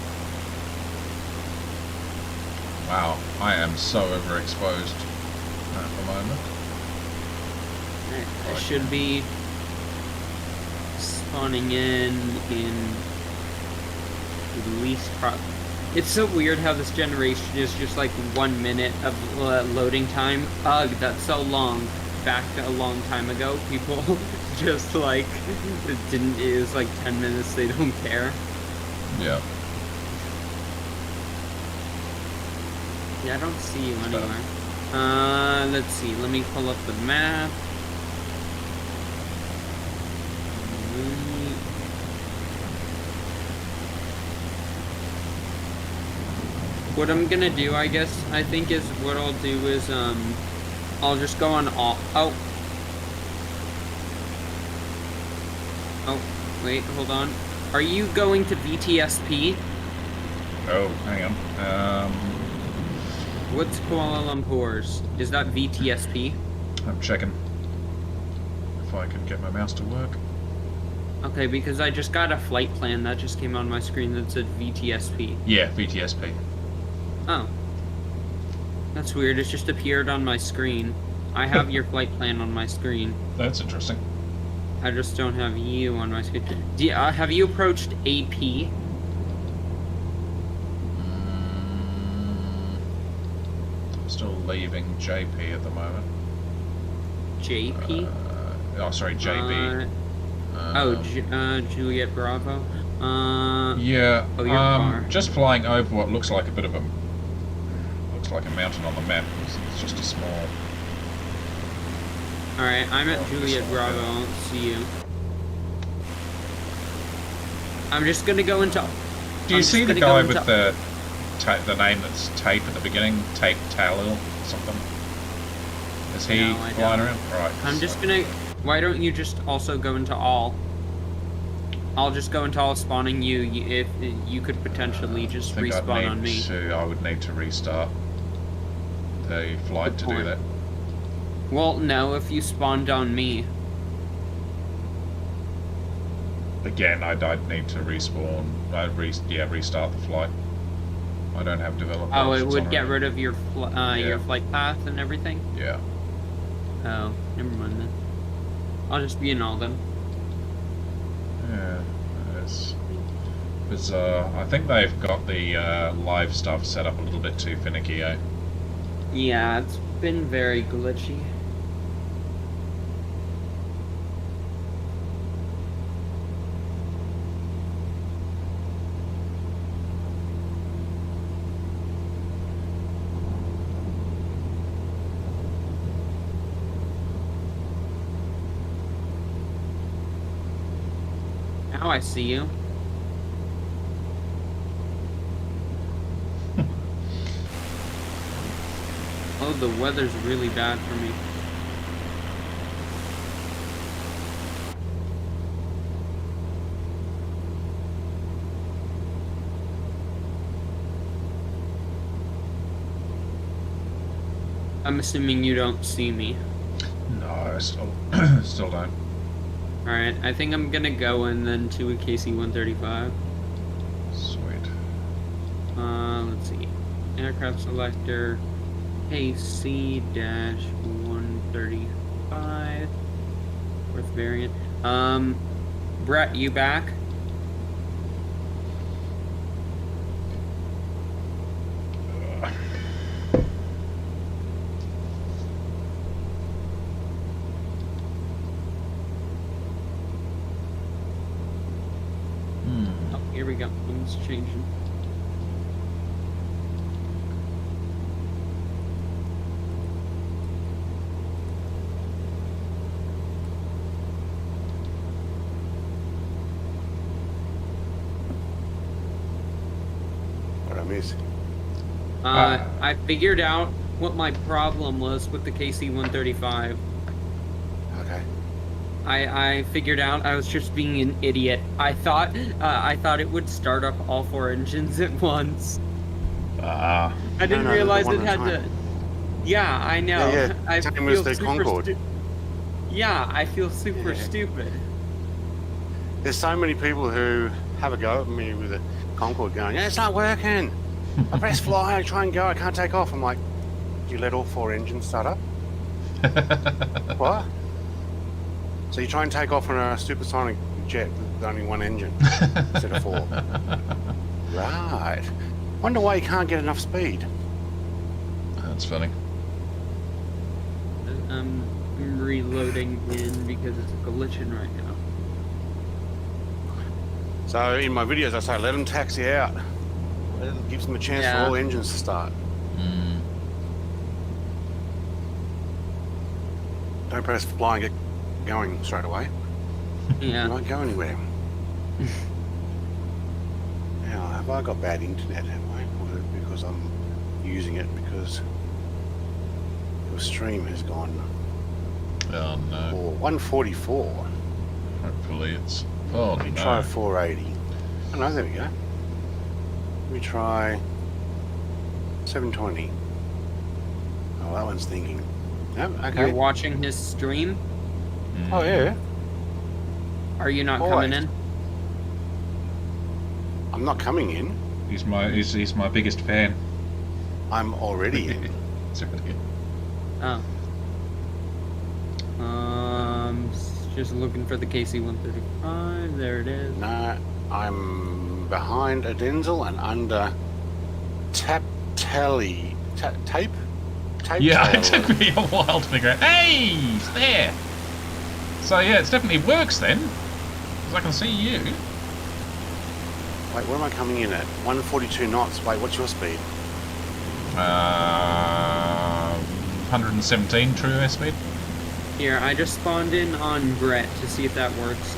Wow, I am so overexposed at the moment. I should be spawning in at least It's so weird how this generation is just like 1 minute of loading time. Ugh, that's so long. Back a long time ago, people just like it was like 10 minutes. They don't care. Yeah. Yeah, I don't see you anywhere. Let's see. Let me pull up the map. What I'm gonna do, I guess, I think is what I'll do is, I'll just go on all. Oh, wait, hold on. Are you going to VTSP? Oh, hang on. What's Kuala Lumpur's? Is that VTSP? I'm checking if I can get my mouse to work. Okay, because I just got a flight plan that just came on my screen that said VTSP. Yeah, VTSP. Oh. That's weird, it just appeared on my screen. I have your flight plan on my screen. That's interesting. I just don't have you on my screen. Have you approached AP? I'm still leaving JP at the moment. JP? Oh, sorry, JB. Juliet Bravo. Yeah, Oh, you're far. just flying over what looks like a bit of a mountain on the map. It's just a small. Alright, I'm at Juliet Bravo. I'll see you. I'm just gonna go into. Do you see the guy with the name that's Tape at the beginning? Tape Talil or something? Is he No, I flying don't. around? Right. I'm just gonna. Why don't you just also go into all? I'll just go into all spawning you. If you could potentially just I think respawn on me. I would need to restart the flight Good to do point. that. Well, no, if you spawned on me. Again, I'd need to respawn. Restart the flight. I don't have developer. Oh, it options would on get it. rid of your your flight path and everything. Yeah. Oh, never mind then. I'll just be in all then. Yeah. It's bizarre. I think they've got the live stuff set up a little bit too finicky, eh? Yeah, it's been very glitchy. Now I see you. Oh, the weather's really bad for me. I'm assuming you don't see me. No, I still don't. Alright, I think I'm gonna go and then to a KC-135. Sweet. Let's see. Aircraft selector, KC-135. Fourth variant. Brett, you back? Oh, here we go. It's changing. What I miss? I figured out what my problem was with the KC-135. Okay. I figured out I was just being an idiot. I thought it would start up all 4 engines at once. I didn't realize it had to. Yeah, I know. Yeah, I same feel as the super Concorde. Yeah, I feel super stupid. There's so many people who have a go at me with a Concorde going, yeah, it's not working. I press fly, I try and go, I can't take off. I'm like, do you let all 4 engines start up? What? So you try and take off on a supersonic jet with only 1 engine instead of 4. Right. Wonder why you can't get enough speed. That's funny. I'm reloading in because it's glitching right now. So in my videos I say let them taxi out. It gives them a chance for all engines to start. Mm. Don't press fly and get going straight away. Yeah. You won't go anywhere. Now, have I got bad internet, have I? Or because I'm using it because your stream has gone Oh no. for 144. Hopefully it's. Oh Let me no. try 480. Oh no, there we go. Let me try 720. Oh, that one's thinking. No, okay. You're watching his stream? Oh yeah. Are you not Always. coming in? I'm not coming in. He's my biggest fan. I'm already in. It's really good. Oh. Just looking for the KC-135. There it is. No, I'm behind a Denzel and under tape? Yeah, tail. it took me a while to figure out. Hey, he's there. So yeah, it definitely works then, because I can see you. Wait, what am I coming in at? 142 knots. Wait, what's your speed? 117 true airspeed. Here, I just spawned in on Brett to see if that works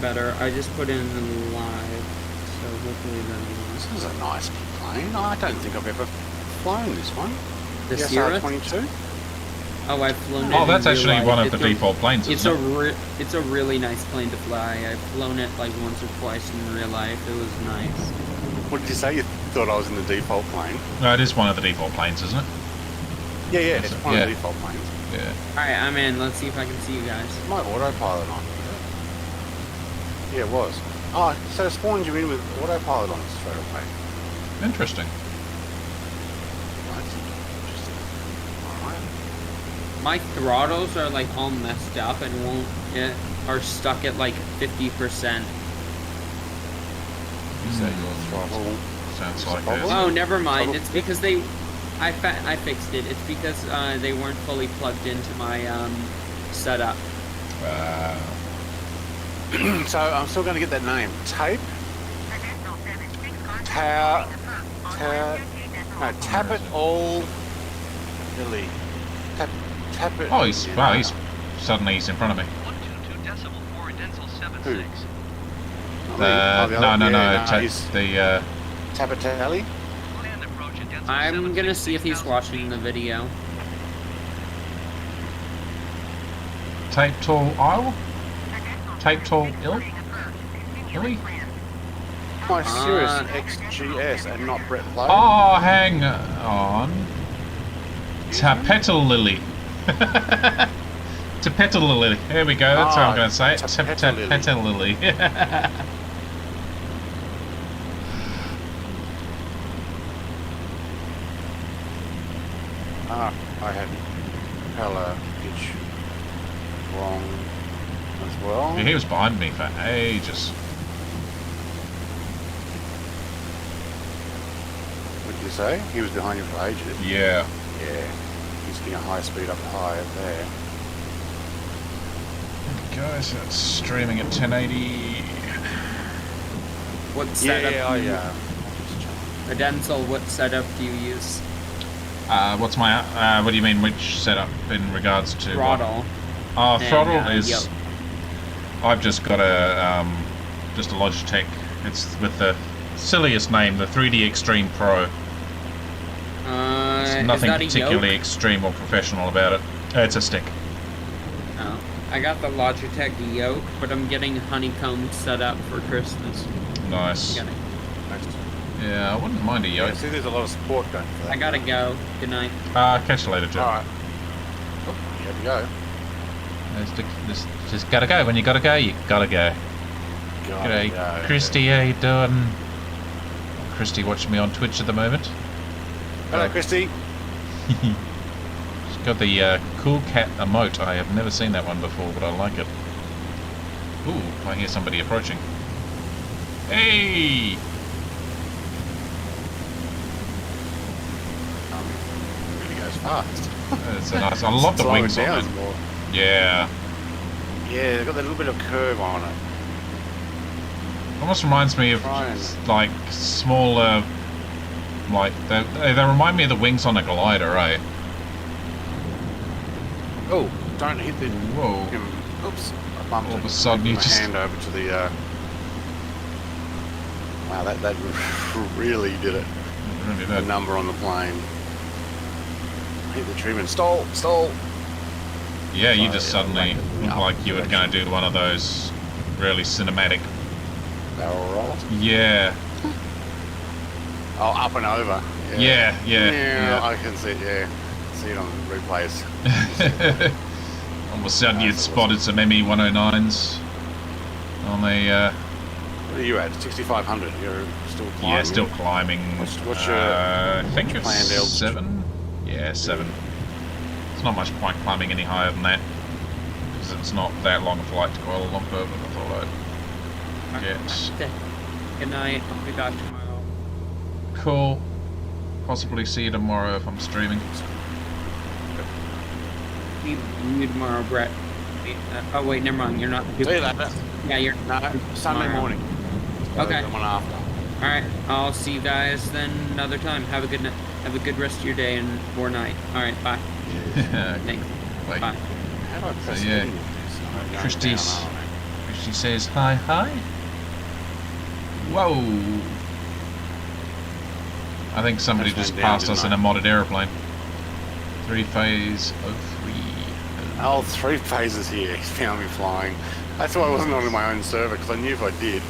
better. I just put in live, so hopefully that This is a nice plane. I don't think I've ever flown this one. The The Sierra? SR-22? Oh, I've flown it. Oh, that's in real actually life. one of the It's a- default planes, It's isn't it? it's a really nice plane to fly. I've flown it like once or twice in real life. It was nice. What did you say? You thought I was in the default plane? No, it is one of the default planes, isn't it? Yeah, it's one Yeah. of the default planes. Yeah. Alright, I'm in. Let's see if I can see you guys. My autopilot on. Yeah, it was. Oh, so it spawned you in with autopilot on straight away. Interesting. That's interesting. Alright. My throttles are like all messed up and are stuck at like 50%. Is that your throttle? Sounds Is like it problem? it. Oh, never mind. Throttle- It's because I fixed it. It's because they weren't fully plugged into my setup. So I'm still going to get that name. Tape? Tap it all. Lily. Tap it. Oh, he's suddenly he's in front of me. 122.4 Denzel Who? 76. The Tapatelli? Land approach at Denzel I'm 76, gonna see if he's 6,000 watching feet. the video. Tape Tall Isle? Tape Tall Ill? Illy? My Cirrus XGS and not Brett Play. Oh, hang on. Tapetal Lily. Tapetal Lily. There we go. That's how I'm going to say it. Tapetal Lily. Tapetal Lily. I had propeller pitch wrong. as well. Yeah, he was behind me for ages. What did you say? He was behind you for ages. Yeah. Yeah. He's getting a high speed up high up there. Guys, that's streaming at 1080. What setup? Yeah. Denzel, what setup do you use? What's my? What do you mean? Which setup in regards to Throttle. What? Throttle And, is. yep. I've just got a just a Logitech. It's with the silliest name, the 3D Extreme Pro. There's nothing is that a particularly yoke? extreme or professional about it. It's a stick. Oh. I got the Logitech yoke, but I'm getting honeycomb set up for Christmas. Nice. Gotta- Yeah, I wouldn't mind a Yeah, yoke. see, there's a lot of support going for that. I gotta go. Good night. Catch you later, Joe. Alright. Oh, you have to go. Just gotta go. When you gotta go, you gotta go. G'day, go. Christy. How you doing? Christy watching me on Twitch at the moment. Hello, Christy. She's got the cool cat emote. I have never seen that one before, but I like it. Ooh, I hear somebody approaching. Hey! Really goes fast. It's a nice. I love the Slowing wings on down it. more. Yeah. Yeah, they've got that little bit of curve on it. Almost reminds me of Trying. like smaller. Like they remind me of the wings on a glider, eh? Oh, don't hit the... Whoa. Oops, I bumped All it. of a sudden you my just- hand over to the... Wow, that really did it. Really The did. number on the plane. Hit the trim and stall. Yeah, you So, just yeah, suddenly like it looked up like you were going to direction. do one of those really cinematic. Barrel rolls. Yeah. Oh, up and over. Yeah. Yeah, I can see it, yeah. See it on the replays. All of a sudden you'd That's spotted some ME-109s on the. What are you at? 6,500. You're still climbing? Yeah, still climbing. What's your I think it's planned altitude? 7. Yeah, 7. It's not much point climbing any higher than that because it's not that long a flight to Kuala Lumpur. But I thought I'd get. Good night. I'll be back tomorrow. Cool. Possibly see you tomorrow if I'm streaming. See you tomorrow, Brett. Oh wait, never mind. You're not. See you later. Yeah, you're. No, Sunday Tomorrow. morning. Okay. The one after. All right. I'll see you guys then another time. Have a good night. Have a good rest of your day and or night. All right. Bye. Thanks. Wait. Bye. How do I press yeah. heading with this? I'm going Christie's- down, aren't I? She says hi. Whoa. I think somebody That's just went down, passed us in didn't a modded aeroplane. 3-phase 03. Oh, 3 phases here. He's found me flying. That's why I wasn't on my own server, because I knew if I did,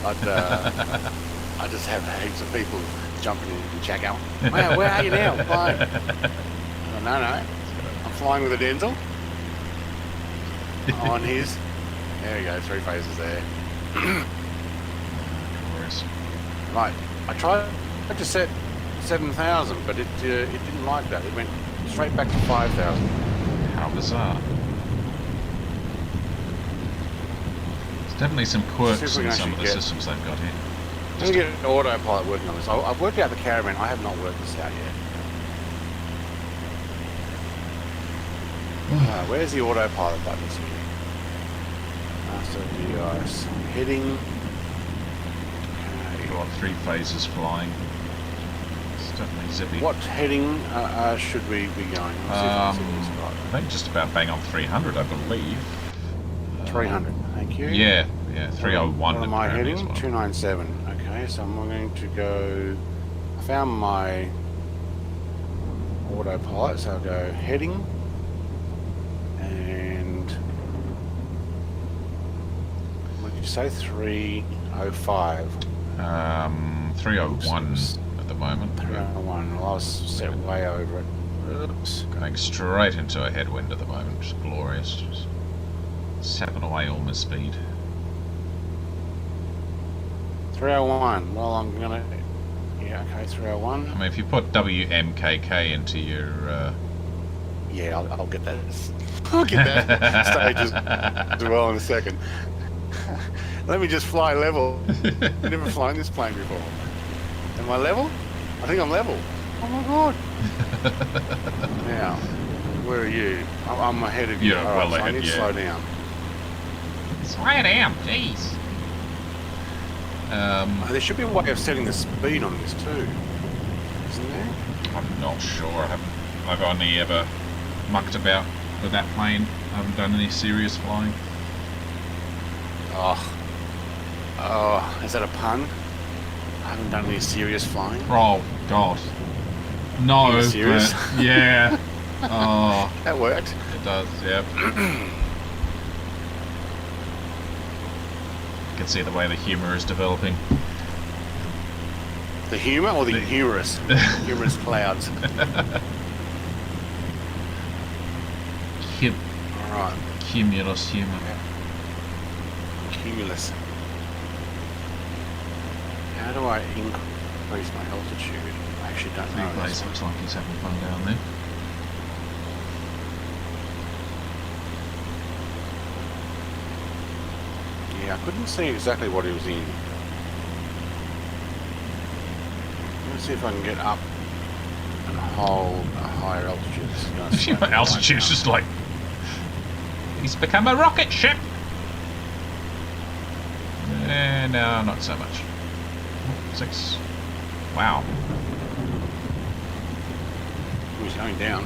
I just have heaps of people jumping in and chat going, wow, where are you now? Flying. No. I'm flying with a Denzel. On his. There we go, 3 phases there. Glorious. Right. I tried to set 7,000, but it didn't like that. It went straight back to 5,000. How bizarre. There's definitely some quirks See if we in can some of the actually systems they've got here. I'm going to get an autopilot working on this. I've worked out the caravan. I have not worked this out yet. Where's the autopilot buttons here? Master device. Heading. You've got 3 phases flying. It's definitely zippy. What heading should we be going? Let's see if I can see this I right. think just about bang on 300, I believe. 300. Thank you. Yeah, 301. What am I apparently heading? as well. 297. Okay, so I'm going to go. I found my autopilot, so I'll go heading. And what did you say? 305. 301 at the moment. 301. Well, I was set way over it. Oops. Going straight into a headwind at the moment. Just glorious. Just sapping away all my speed. 301. Well, I'm gonna. Yeah, okay, 301. I mean, if you put WMKK into your Yeah, I'll get that. I'll get that stage as well in a second. Let me just fly level. I've never flown this plane before. Am I level? I think I'm level. Oh my god. Now, where are you? I'm ahead of you. Yeah, All well so I ahead, need to yeah. slow down. Slow down, jeez. There should be a way of setting the speed on this too, isn't there? I'm not sure. I've only ever mucked about with that plane. I haven't done any serious flying. Oh, is that a pun? I haven't done any serious flying. Oh God, no. Are you serious? But yeah. Oh, That worked. it does. Yep. You can see the way the humour is developing. The humour or the humorous? Humorous clouds. Alright. Cumulus humour. Cumulus. How do I increase my altitude? I actually don't know. Blaze looks like he's having fun down there. Yeah, I couldn't see exactly what he was in. Let's see if I can get up and hold a higher altitude. This is gonna slow me Altitude's right just like he's become a rocket ship. No, not so much. 6. Wow. down. He's going down.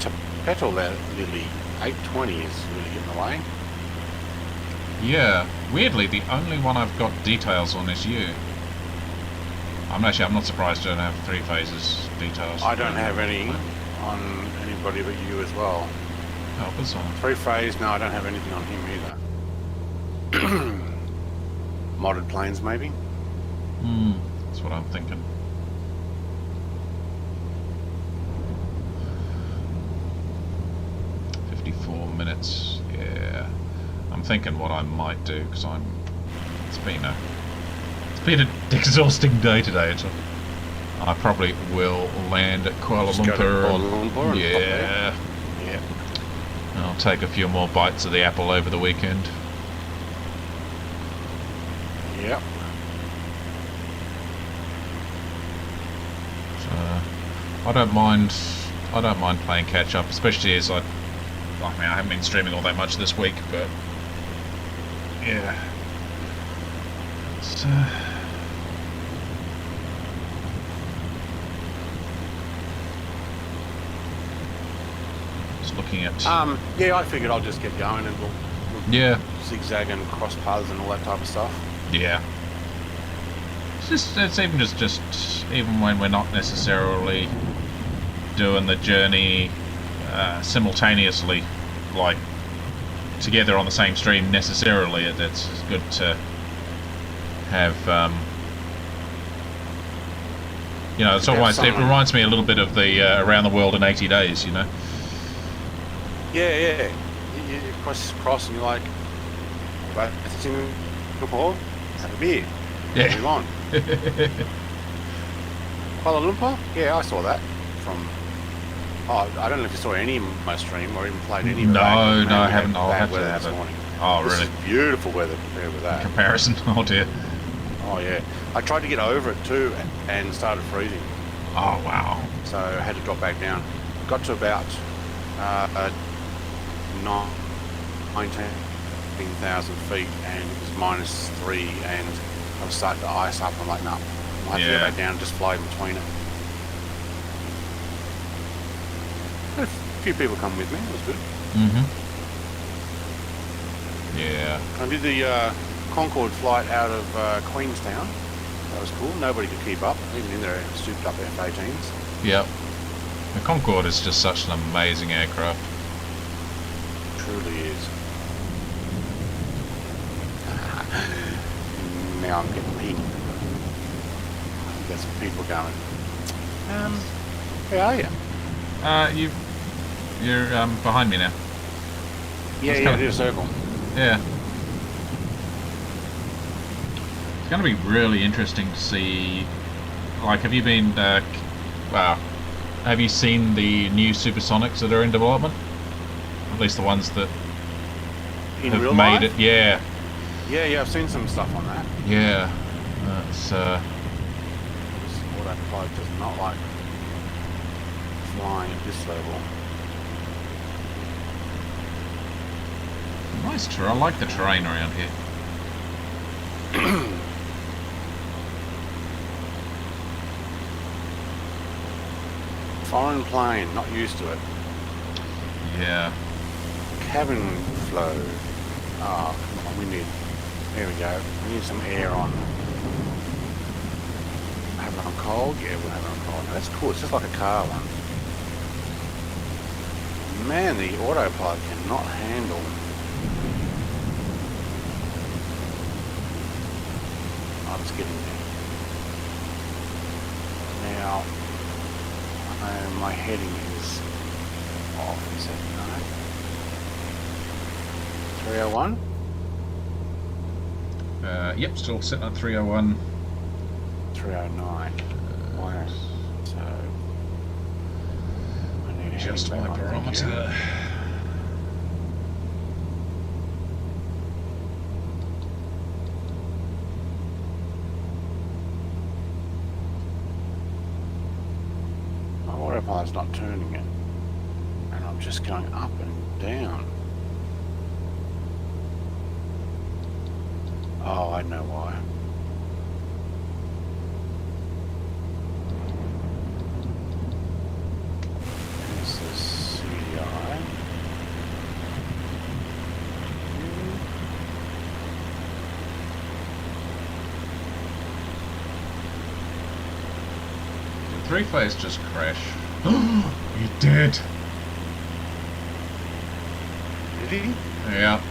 To petrol that Lily 820 is really getting away. Yeah, weirdly, the only one I've got details on is you. I'm not surprised you don't have 3 phases details. I don't have any on anybody but you as well. Oh, bizarre. 3 phase, no, I don't have anything on him either. Modded planes, maybe? That's what I'm thinking. .54 yeah. I'm thinking what I might do, because it's been an exhausting day today. I probably will land at Kuala Just go to Lumpur. Kuala Lumpur and Yeah. Yeah. And I'll take a few more bites of the apple over the weekend. Yep. So I don't mind playing catch up, especially as I haven't been streaming all that much this week, but yeah. It's, just looking at Yeah, I figured I'll just get going and we'll yeah. zigzag and cross paths and all that type of stuff. Yeah. It's even just even when we're not necessarily doing the journey simultaneously, like together on the same stream necessarily, it's good to have it's always, it reminds me a little bit of the around the world in 80 days, you know. Yeah. You cross and you're like, but it's in Singapore, have a beer. Yeah. Move on. Kuala Lumpur? Yeah, I saw that from. Oh, I don't know if you saw any of my stream or even played any of it. No, I Maybe haven't. had I'll bad have to weather have this it. morning. Oh, This really? is beautiful weather compared with that. Comparison? Oh dear. Oh yeah. I tried to get over it too and started freezing, Oh wow. so I had to drop back down. Got to about 19,000 feet and it was -3 and I was starting to ice up. I'm like, no, I'll have to Yeah. go back down and just fly in between it. Had a few people come with me, it was good. Yeah. I did the Concorde flight out of Queenstown. That was cool. Nobody could keep up, even in their souped up F-18s. Yep. The Concorde is just such an amazing aircraft. Truly is. Now I'm getting pinged. I think there's some people going. Where are you? You're behind me now. Yeah, kinda- did a circle. Yeah. It's going to be really interesting to see. Like, have you been? Have you seen the new supersonics that are in development? At least the ones that In have real made life? it. Yeah, Yeah, I've seen some stuff on that. yeah. It's This autopilot does not like flying at this level. nice. I like the terrain around here. Foreign plane, not used to it. Yeah. Cabin flow. Oh, come on, we need. There we go. We need some air on. Have it on cold? Yeah, we'll have it on cold. That's cool. It's just like a car one. Man, the autopilot cannot handle. Oh, it's getting there. Now, my heading is off. Is it? No. 301? Yep, still sitting at 301. 309. Why? So I need to Just heading my back on, thank you. barometer. My autopilot's not turning it, and I'm just going up and down. Oh, I know why. This is CDI. Did three-phase just crash? He did. Did he? Yeah.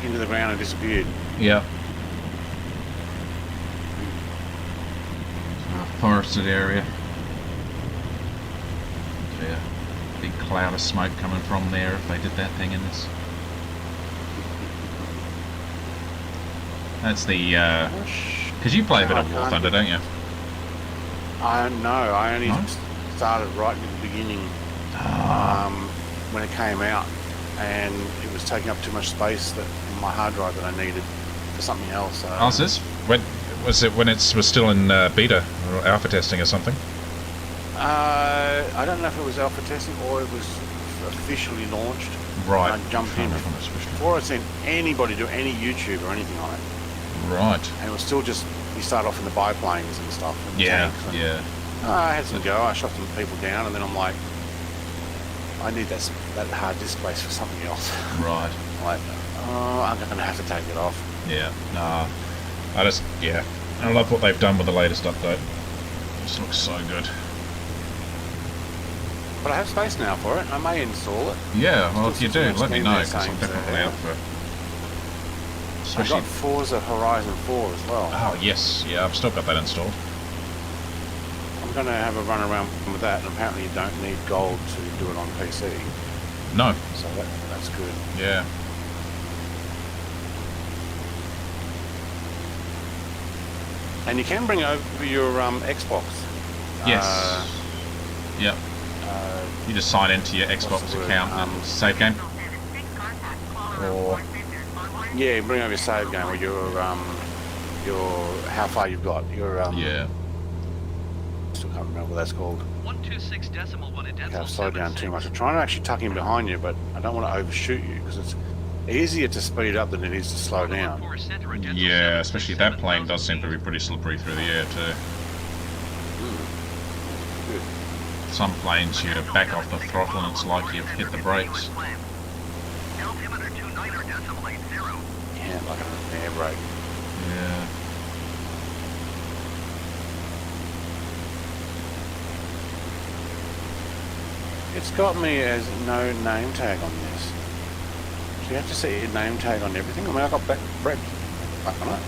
Into the ground and disappeared. Yep. A forested area. Yeah. Big cloud of smoke coming from there if they did that thing in this. That's the because you play a bit of War Thunder, don't you? I know. I only No? started right in the beginning when it came out, and it was taking up too much space that in my hard drive that I needed for something else. Oh, is this when was it? When it was still in beta or alpha testing or something? I don't know if it was alpha testing or it was officially launched. Right. And I jumped in before I'd seen anybody do any YouTube or anything on it. Right. And it was still just, you start off in the biplanes and stuff. And Yeah. tanks and, Yeah. I had some go. I shot some people down, and then I'm like, I need that hard disk space for something else. Right. I'm like, oh, I'm going to have to take it off. Yeah. Nah. I love what they've done with the latest update. This looks so good. But I have space now for it. I may install it. Yeah. Well, if you do, let me know There because I'm saying definitely there. out for. I've Especially. got Forza Horizon 4 as well. Oh yes. Yeah. I've still got that installed. I'm going to have a run around with that, and apparently you don't need gold to do it on PC. No. So that's good. Yeah. And you can bring over your Xbox. Yes. Yep. You just sign into your Xbox the word? account and save game. Or Yeah, bring over your save game with your how far you've got. Your yeah. Still can't remember what that's called. 126 decimal one Okay, I've slowed down too much. I'm trying to actually tuck in behind you, but I don't want to overshoot you because it's easier to speed up than it is to slow down. Yeah. Especially that plane does seem to be pretty slippery through the air too. Good. Some planes you back off the throttle and it's like you've hit the brakes. Altimeter 29er decimal 80. Yeah, like an air brake. Yeah. It's got me as no name tag on this. So you have to see your name tag on everything. I mean, I got Brett back on it.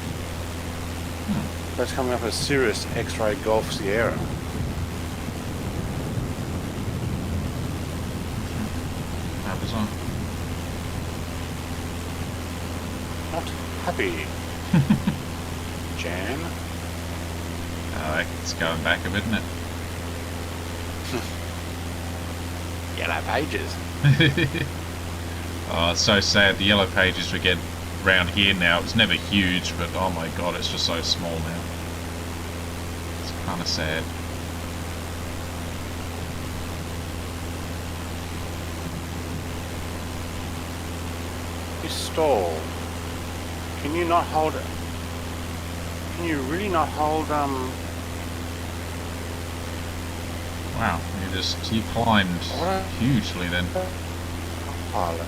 That's coming up as Cirrus X-Ray Golf Sierra. How bizarre. Not happy. Jan. It's going back a bit, isn't it? Yellow pages. Oh, it's so sad. The yellow pages we get round here now, it was never huge, but oh my god, it's just so small now. It's kind of sad. You stall. Can you not hold it? Can you really not hold Wow, you climbed What? hugely then. pilot?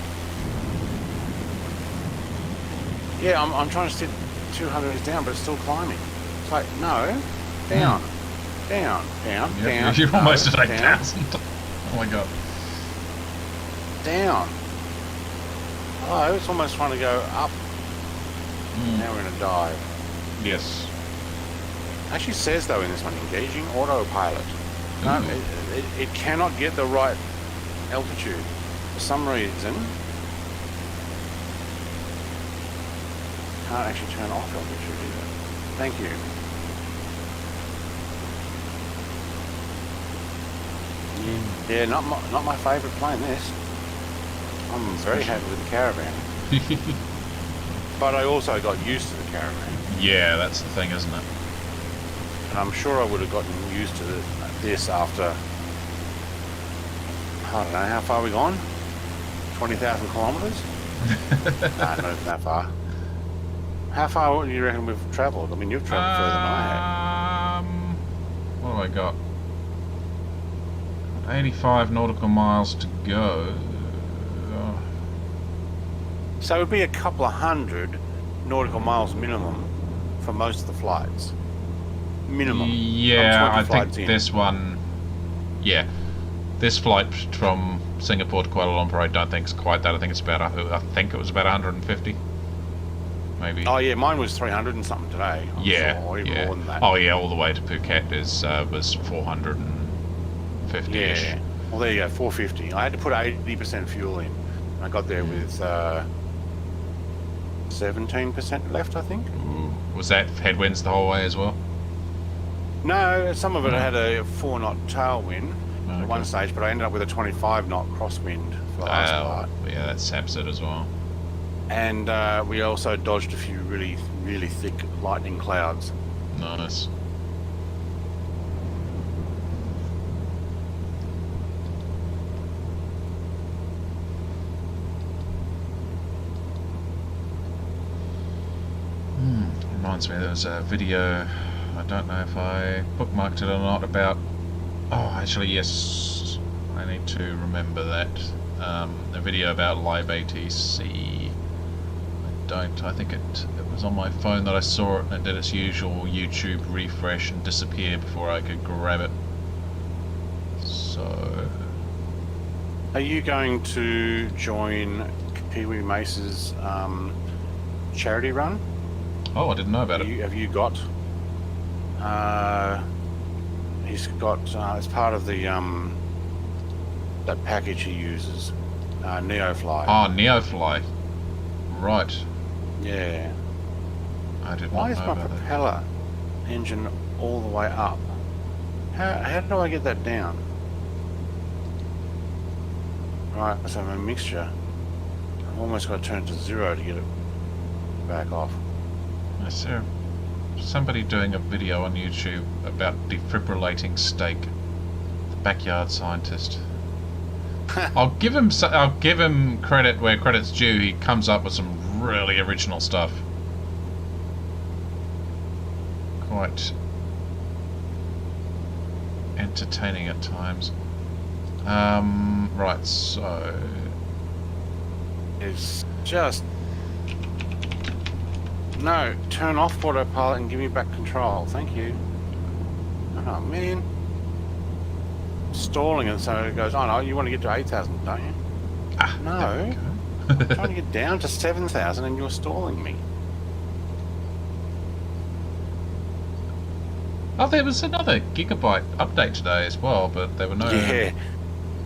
Yeah, I'm trying to sit 200 down, but it's still climbing. It's like, no, down, down, down. You're no, almost at down, 8,000. Oh my god. down. Oh, it's almost trying to go up. Now we're in a dive. Yes. Actually says though in this one, engaging autopilot. No, it cannot get the right altitude for some reason. Can't actually turn off altitude either. Thank you. Yeah, not my favourite plane. This. I'm very happy with the Caravan, but I also got used to the Caravan, Yeah, that's the thing, isn't it? and I'm sure I would have gotten used to this after. I don't know how far we gone. 20,000 kilometres. Nah, not even that far. How far do you reckon we've travelled? I mean, you've travelled further than I have. What have I got? 85 nautical miles to go. So it would be a couple of hundred nautical miles minimum for most of the flights. Minimum. Yeah, I'm I 20 think flights in. this one. Yeah, this flight from Singapore to Kuala Lumpur, I don't think it's quite that. I think it's about. I think it was about 150. Maybe. Oh yeah, mine was 300 and something today. I'm Yeah, sure, or even yeah. more than that. Oh yeah, all the way to Phuket was 450-ish. Yeah. Well, there you go, 450. I had to put 80% fuel in. I got there with 17% left, I think. Ooh. Was that headwinds the whole way as well? No, some of it had a 4-knot tailwind at one Okay. stage, but I ended up with a 25-knot crosswind for the last part. Yeah, that saps it as well. And we also dodged a few really, really thick lightning clouds. Nice. Reminds me, there was a video, I don't know if I bookmarked it or not, about, oh actually yes, I need to remember that, a video about Live ATC. I think it was on my phone that I saw it, and it did its usual YouTube refresh and disappear before I could grab it. So... Are you going to join Kiwi Mace's charity run? Oh, I didn't know about it. Have you got? He's got as part of the that package he uses, Neofly. Oh, Neofly. Right. Yeah. I did Why not is know my about that. propeller engine all the way up? How do I get that down? Right, so my mixture. I've almost got to turn it to 0 to get it back off. I saw somebody doing a video on YouTube about defibrillating steak. The backyard scientist. I'll give him credit where credit's due. He comes up with some really original stuff. Quite entertaining at times. Right, so It's just... No, turn off autopilot and give me back control. Thank you. Oh, man. Stalling, and so it goes, oh no, you want to get to 8,000, don't you? No. there we I'm go. trying to get down to 7,000 and you're stalling me. Oh, there was another gigabyte update today as well, but there were no.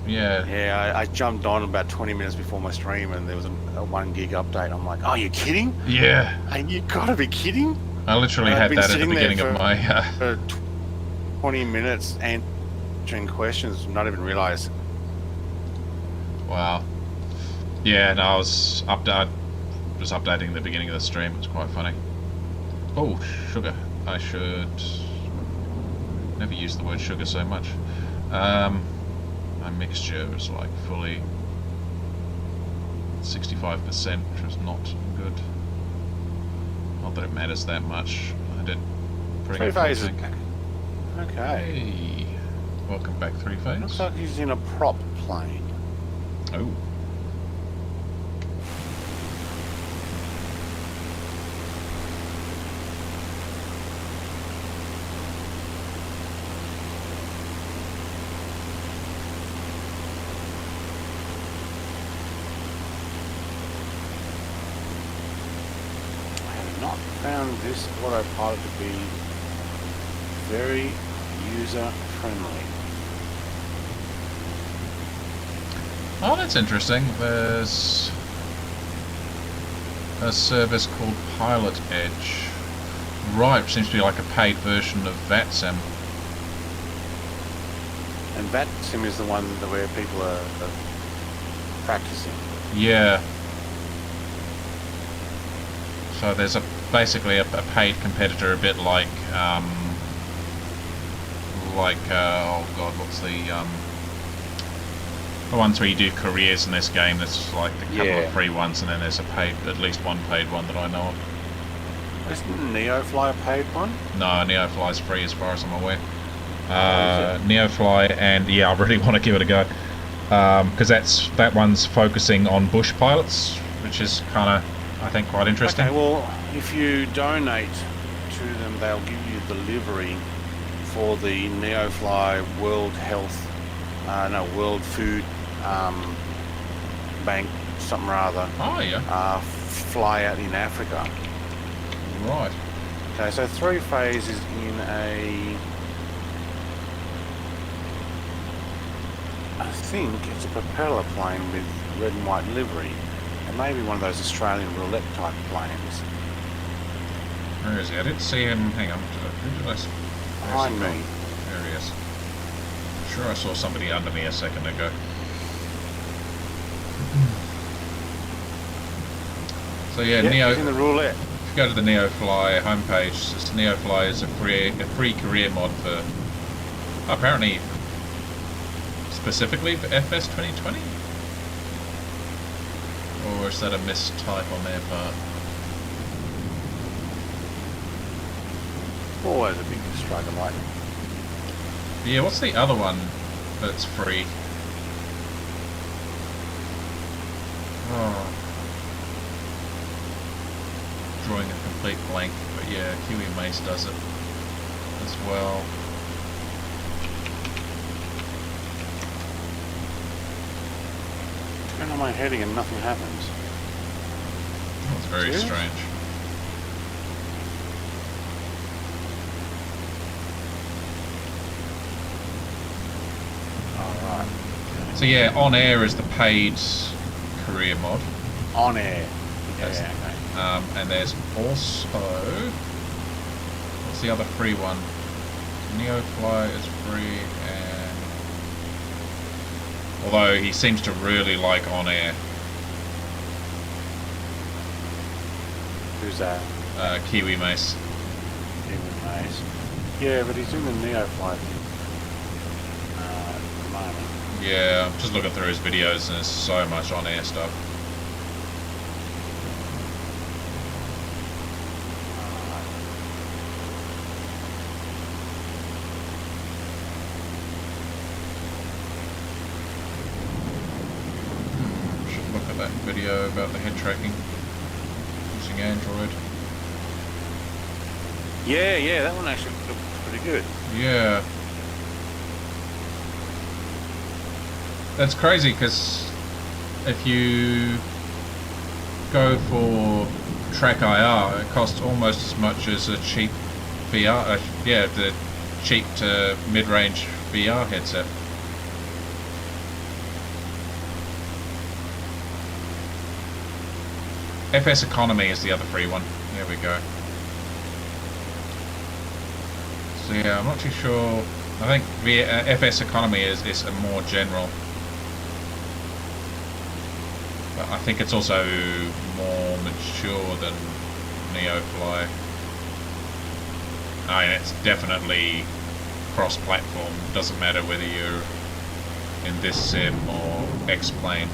Yeah. I jumped on about 20 minutes before my stream and there was a 1 gig update. I'm like, oh, you kidding? Yeah. You gotta be kidding? I literally I've had been that at the sitting there beginning of my. for 20 minutes answering questions, not even realise. Wow. Yeah, no, I was updating the beginning of the stream. It was quite funny. Oh, sugar. I should never use the word sugar so much. My mixture is like fully 65%, which was not good. Not that it matters that much. I did bring Three a full phases tank. back. Okay. Hey, welcome back, Three Phase. Looks like he's in a prop plane. Oh. I have not found this autopilot to be very user friendly. Oh, that's interesting. There's a service called Pilot Edge. Right, which seems to be like a paid version of VATSIM. And VATSIM is the one where people are practicing. Yeah. So there's basically a paid competitor, a bit like oh god, what's the ones where you do careers in this game. There's like a couple of free ones, and then there's at least one paid one that I know of. Isn't Neofly a paid one? No, Neofly's free as far as I'm aware. Neofly, and yeah, I really want to give it a go because that one's focusing on bush pilots, which is kind of, I think, quite interesting. Okay, well, if you donate to them, they'll give you the livery for the Neofly World World Food Bank, something or other. Oh yeah. Fly out in Africa. Right. Okay, so Three Phase is in I think it's a propeller plane with red and white livery. It may be one of those Australian roulette type planes. Where is he? I didn't see him. Hang on. Who did I see? Behind me. There he is. I'm sure I saw somebody under me a second ago. So yeah, Yep, he's in the roulette. If you go to the Neofly homepage, it says Neofly is a free career mod for apparently specifically for FS 2020, or is that a mistype on their part? Always a big struggle, like. Yeah, what's the other one that's free? Oh. Drawing a complete blank, but yeah, Kiwi Mace does it as well. Turn on my heading and nothing happens. That's very strange. Alright. So yeah, On Air is the paid career mod. On air. Yes. Yeah, okay. And there's also, what's the other free one? Neofly is free, and although he seems to really like On Air. Who's that? Kiwi Mace. Kiwi Mace. Yeah, but he's doing the Neofly thing at the moment. Yeah, I'm just looking through his videos and there's so much On Air stuff. Should look at that video about the head tracking using Android. Yeah, that one actually looked pretty good. Yeah. That's crazy because if you go for Track IR, it costs almost as much as a cheap VR, the cheap to mid-range VR headset. FS Economy is the other free one. There we go. So yeah, I'm not too sure. I think the FS economy is a more general, but I think it's also more mature than Neofly. I mean, it's definitely cross-platform. Doesn't matter whether you're in this sim or X-Plane.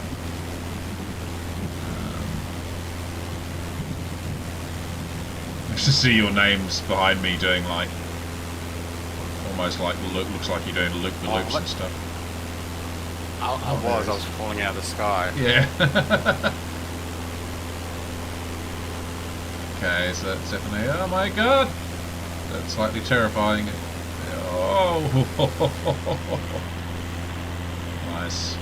Just to see your names behind me doing like almost like looks like you're doing loop-the-loops and stuff. I was falling out of the sky. Yeah. Okay, so that's definitely. Oh my god, that's slightly terrifying. Oh, nice.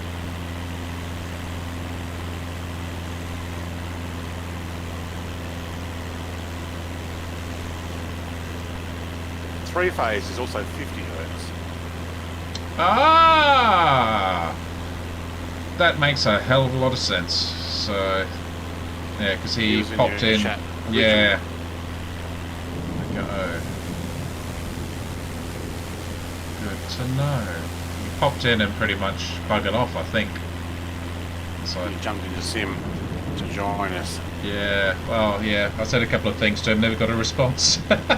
Three-phase is also 50 hertz. Ah, that makes a hell of a lot of sense. So, yeah, because he popped in. Yeah. There we go. Good to know. He popped in and pretty much buggered off, I think. So He jumped into sim to join us. yeah, well, yeah. I said a couple of things to him, never got a response. That's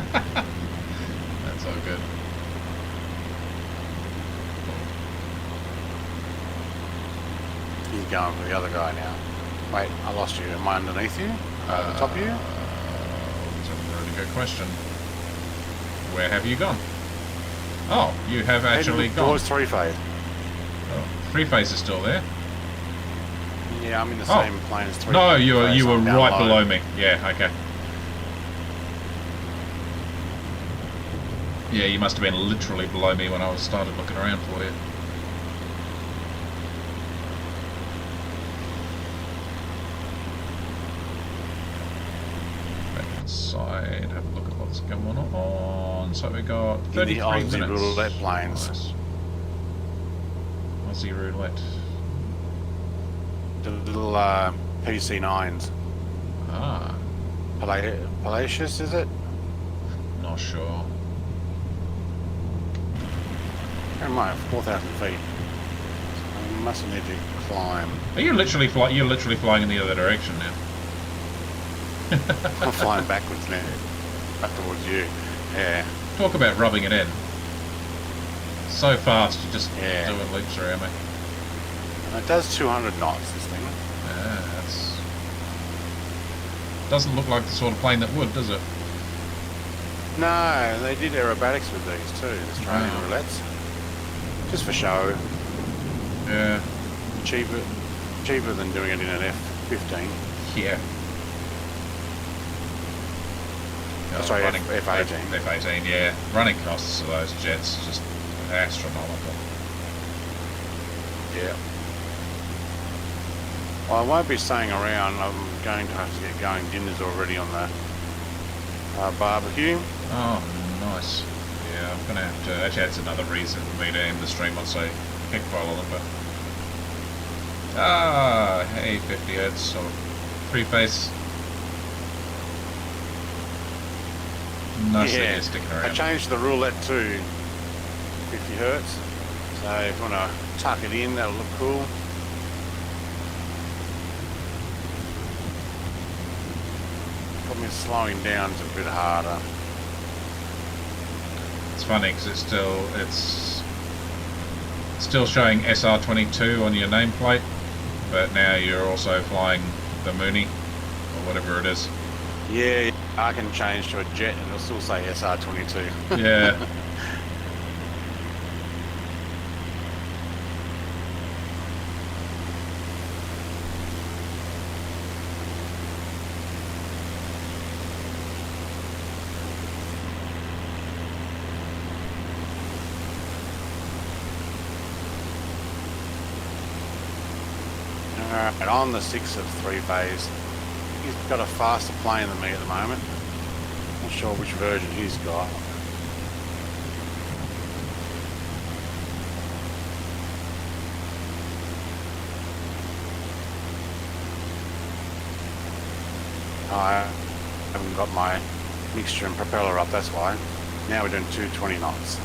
all good. He's going for the other guy now. Wait, I lost you. Am I underneath you? On top of you? That's a really good question. Where have you gone? Oh, you have actually Heading gone. towards three-phase. Oh, three-phase is still there. Yeah, I'm in the Oh. same plane as three-phase. No, you were I'm down right low. below me. Yeah, okay. Yeah, you must have been literally below me when I started looking around for you. Back inside, have a look at what's going on. So we got In the 33 Aussie minutes. roulette planes. Nice. Aussie roulette. The little PC9s. Ah, Palacious, is it? not sure. Never mind, 4,000 feet. I mustn't need to climb. Are you literally You're literally flying in the other direction now. I'm flying backwards now. Back towards you. Yeah. Talk about rubbing it in. So fast, you're just Yeah. doing loops around me. It does 200 knots, this thing. Yeah, that's... Doesn't look like the sort of plane that would, does it? No, they did aerobatics with these too, the Australian Wow. roulettes. Just for show. Yeah. Cheaper than doing it in an F-15. Yeah. Sorry, running F-18. F-18, yeah. Running costs of those jets just astronomical. Yeah. Well, I won't be staying around. I'm going to have to get going. Dinner's already on the barbecue. Oh, nice. Yeah, I'm gonna have to... Actually, that's another reason for me to end the stream once I hit Kuala Lumpur. Ah, hey, 50 hertz or three-phase. Nice that you're sticking I around. changed the roulette to 50 hertz. So if you want to tuck it in, that'll look cool. Probably slowing down is a bit harder. It's funny because it's still showing SR22 on your nameplate, but now you're also flying the Mooney or whatever it is. Yeah, I can change to a jet and it'll still say SR22. Yeah. Alright, on the 6 of 3-phase. He's got a faster plane than me at the moment. Not sure which version he's got. I haven't got my mixture and propeller up, that's why. Now we're doing 220 knots.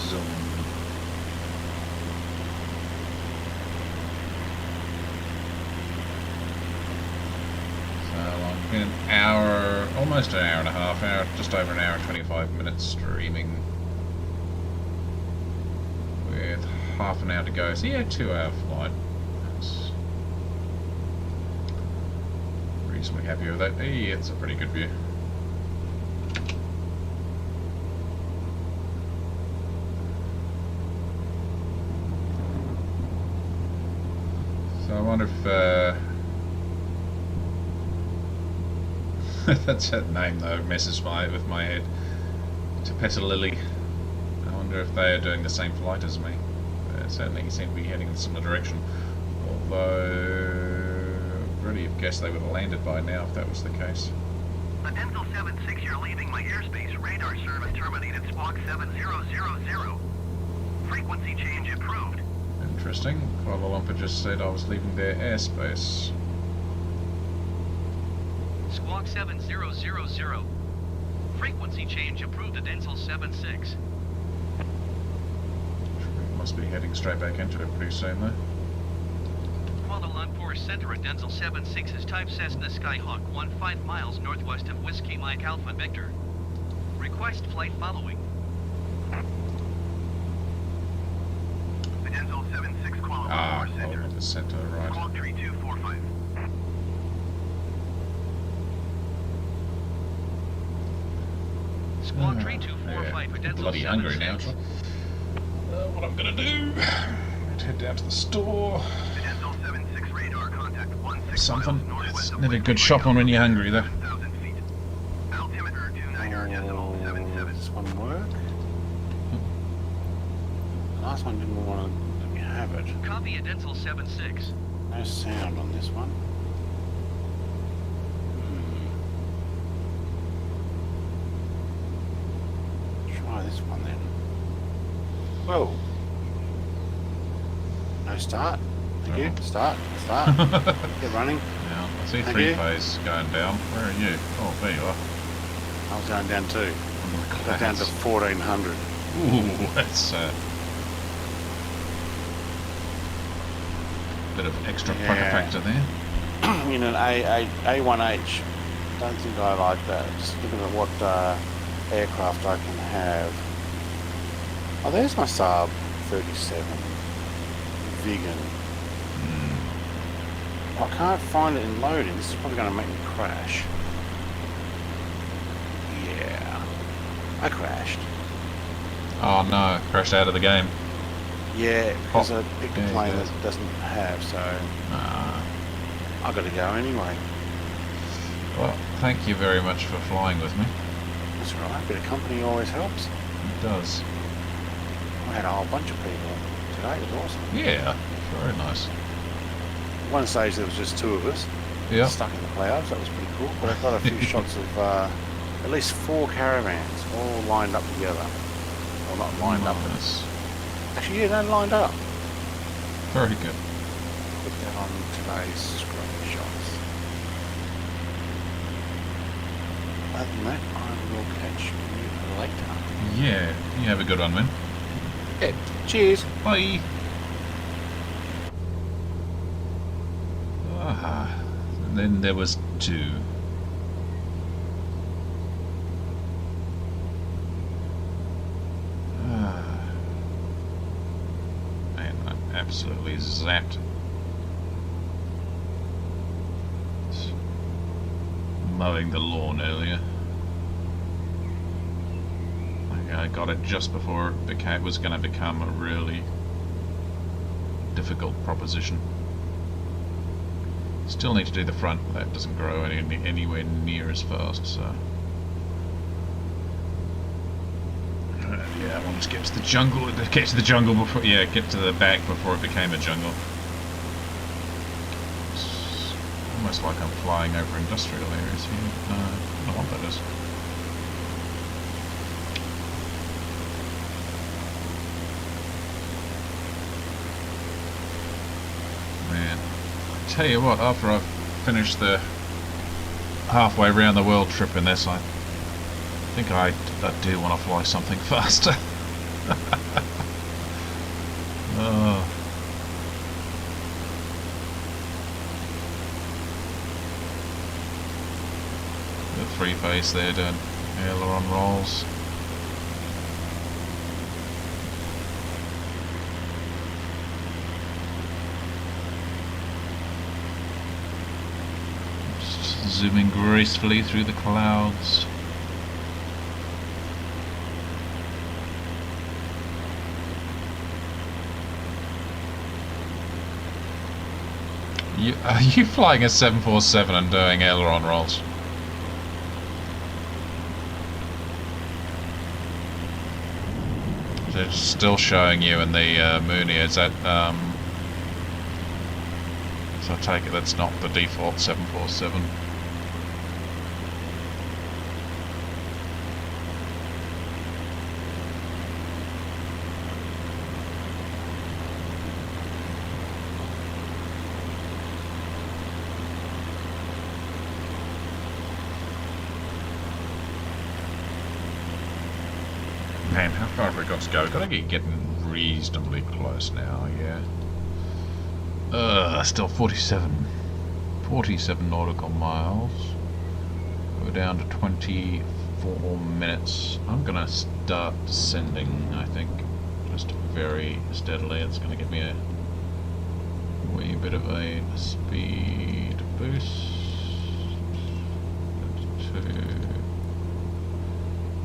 Zoom. So long. Been an hour, almost an hour and a half, just over an hour and 25 minutes streaming. With half an hour to go. So yeah, 2-hour flight. That's reasonably happy with that. Hey, it's a pretty good view. So I wonder if that's that name though messes with my head. Tapeta Lily. I wonder if they are doing the same flight as me. Certainly seem to be heading in a similar direction. Although I'd really have guessed they would have landed by now if that was the case. A Denzel 76, you're leaving my airspace. Radar service terminated. Squawk 7000. Frequency change approved. Interesting. Kuala Lumpur just said I was leaving their airspace. Squawk 7000. Frequency change approved at Denzel 76. Must be heading straight back into it pretty soon though. Kuala Lumpur Center at Denzel 76 is type Cessna Skyhawk 15 miles northwest of Whiskey Mike Alpha Victor. Request flight following. The Denzel 76 Kuala Lumpur Center. Kuala Lumpur Center, right. Squawk 3245. Squawk 3245 for Yeah, Denzel bloody hungry 76. now. What I'm gonna do? Let's head down to the store. The Denzel 76 radar contact 16 Something. miles northwest It's of never Whiskey good Mike shopping when you're hungry though. 7,000 feet. Altimeter 29er decimal 77. This one work? The last one didn't want to let me have it. Copy at Denzel 76. No sound on this one. Try this one then. Whoa. No start. Thank you. Start. Get running. Yeah, I see Thank three you. phase going down. Where are you? Oh, there you are. I was going down too. Under the Got down to clouds. 1400. Ooh, that's a bit of extra Yeah. poker factor there. In an A1H. Don't think I like that. Just looking at what aircraft I can have. Oh, there's my Saab 37 vegan. I can't find it in loading. This is probably going to make me crash. Yeah, I crashed. Oh no, crashed out of the game. Yeah, because I picked a Yeah, plane it does. that doesn't have, so Ah. I got to go anyway. Well, thank you very much for flying with me. That's all right. A bit of company always helps. It does. I had a whole bunch of people today. It was awesome. Yeah, very nice. At one stage there was just two of us Yeah. stuck in the clouds. That was pretty cool. But I got a few shots of at least 4 caravans all lined up together. Well, not lined up, but Nice. actually, yeah, they lined up. Very good. Put that on today's screenshots. Other than that, I will catch you later. Yeah, you have a good one, man. Yeah, cheers. Bye. Ah, and then there was 2. Ah. Man, I'm absolutely zapped. Mowing the lawn earlier. I got it just before it was going to become a really difficult proposition. Still need to do the front, but that doesn't grow anywhere near as fast, so... yeah, I want to get to the jungle, get to the back before it became a jungle. It's almost like I'm flying over industrial areas here. I don't know what that is. tell you what, after I've finished the halfway around the world trip in this, I think I do want to fly something faster. Oh. The three-phase there doing aileron rolls. Just zooming gracefully through the clouds. Are you flying a 747 and doing aileron rolls? They're still showing you in the Mooney. Is that so I take it that's not the default 747. Man, how far have we got to go? Gotta be getting reasonably close now, yeah. Still 47 nautical miles. We're down to 24 minutes. I'm gonna start descending, I think, just very steadily. It's gonna give me a wee bit of a speed boost. 2.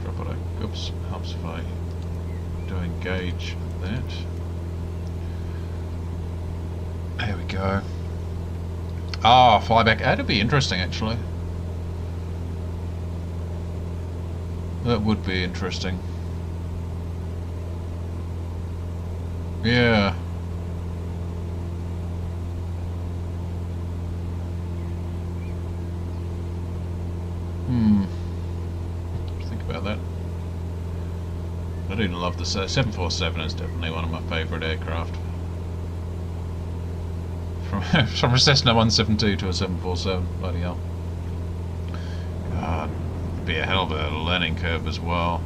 Drop it. Oops, helps if I do engage that. There we go. Ah, flyback. That'd be interesting, actually. That would be interesting. Yeah. Think about that. I do love the 747. Is definitely one of my favourite aircraft. From a Cessna 172 to a 747, bloody hell. God, it'd be a hell of a learning curve as well.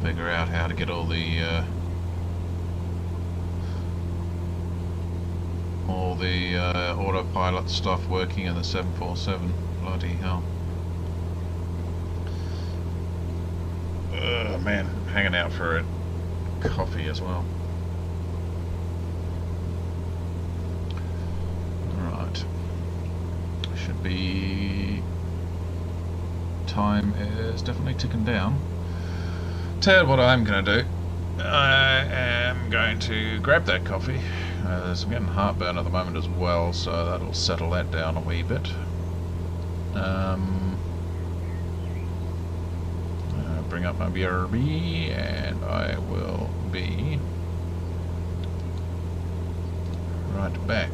Figure out how to get all the autopilot stuff working in the 747. Bloody hell. Man, hanging out for a coffee as well. Right. Should be... Time is definitely ticking down. Tell you what I'm going to do. I am going to grab that coffee. I'm getting heartburn at the moment as well, so that'll settle that down a wee bit. Bring up my BRB, and I will be right back.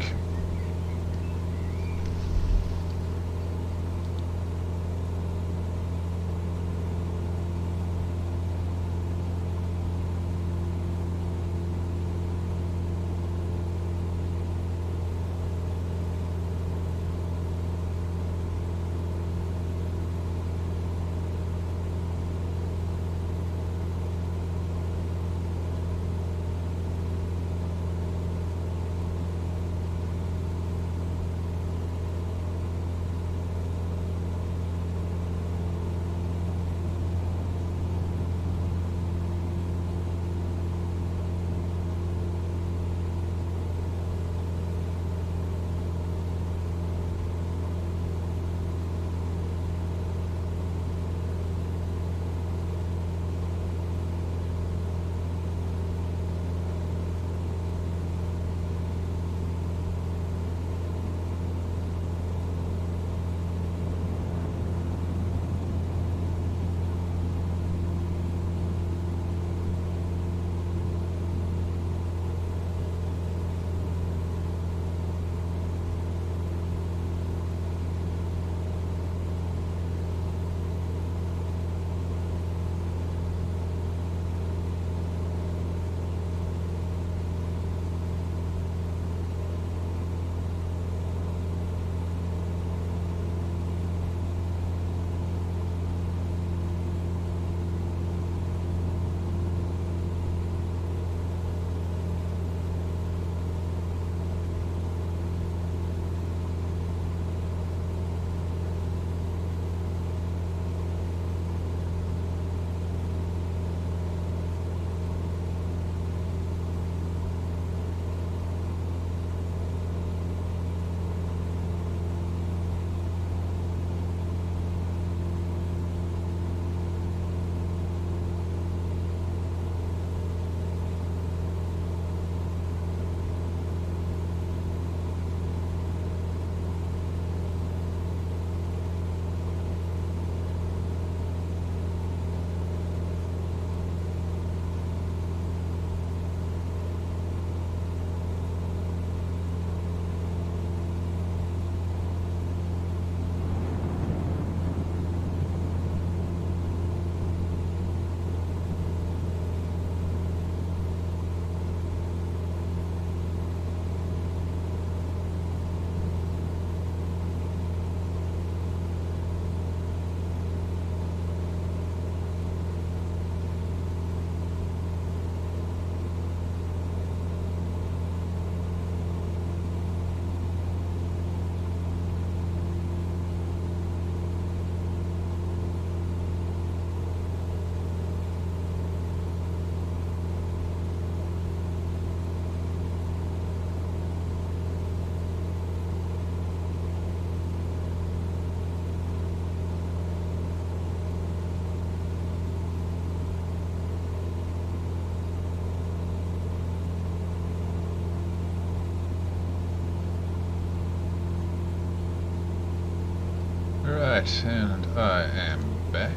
Right, and I am back.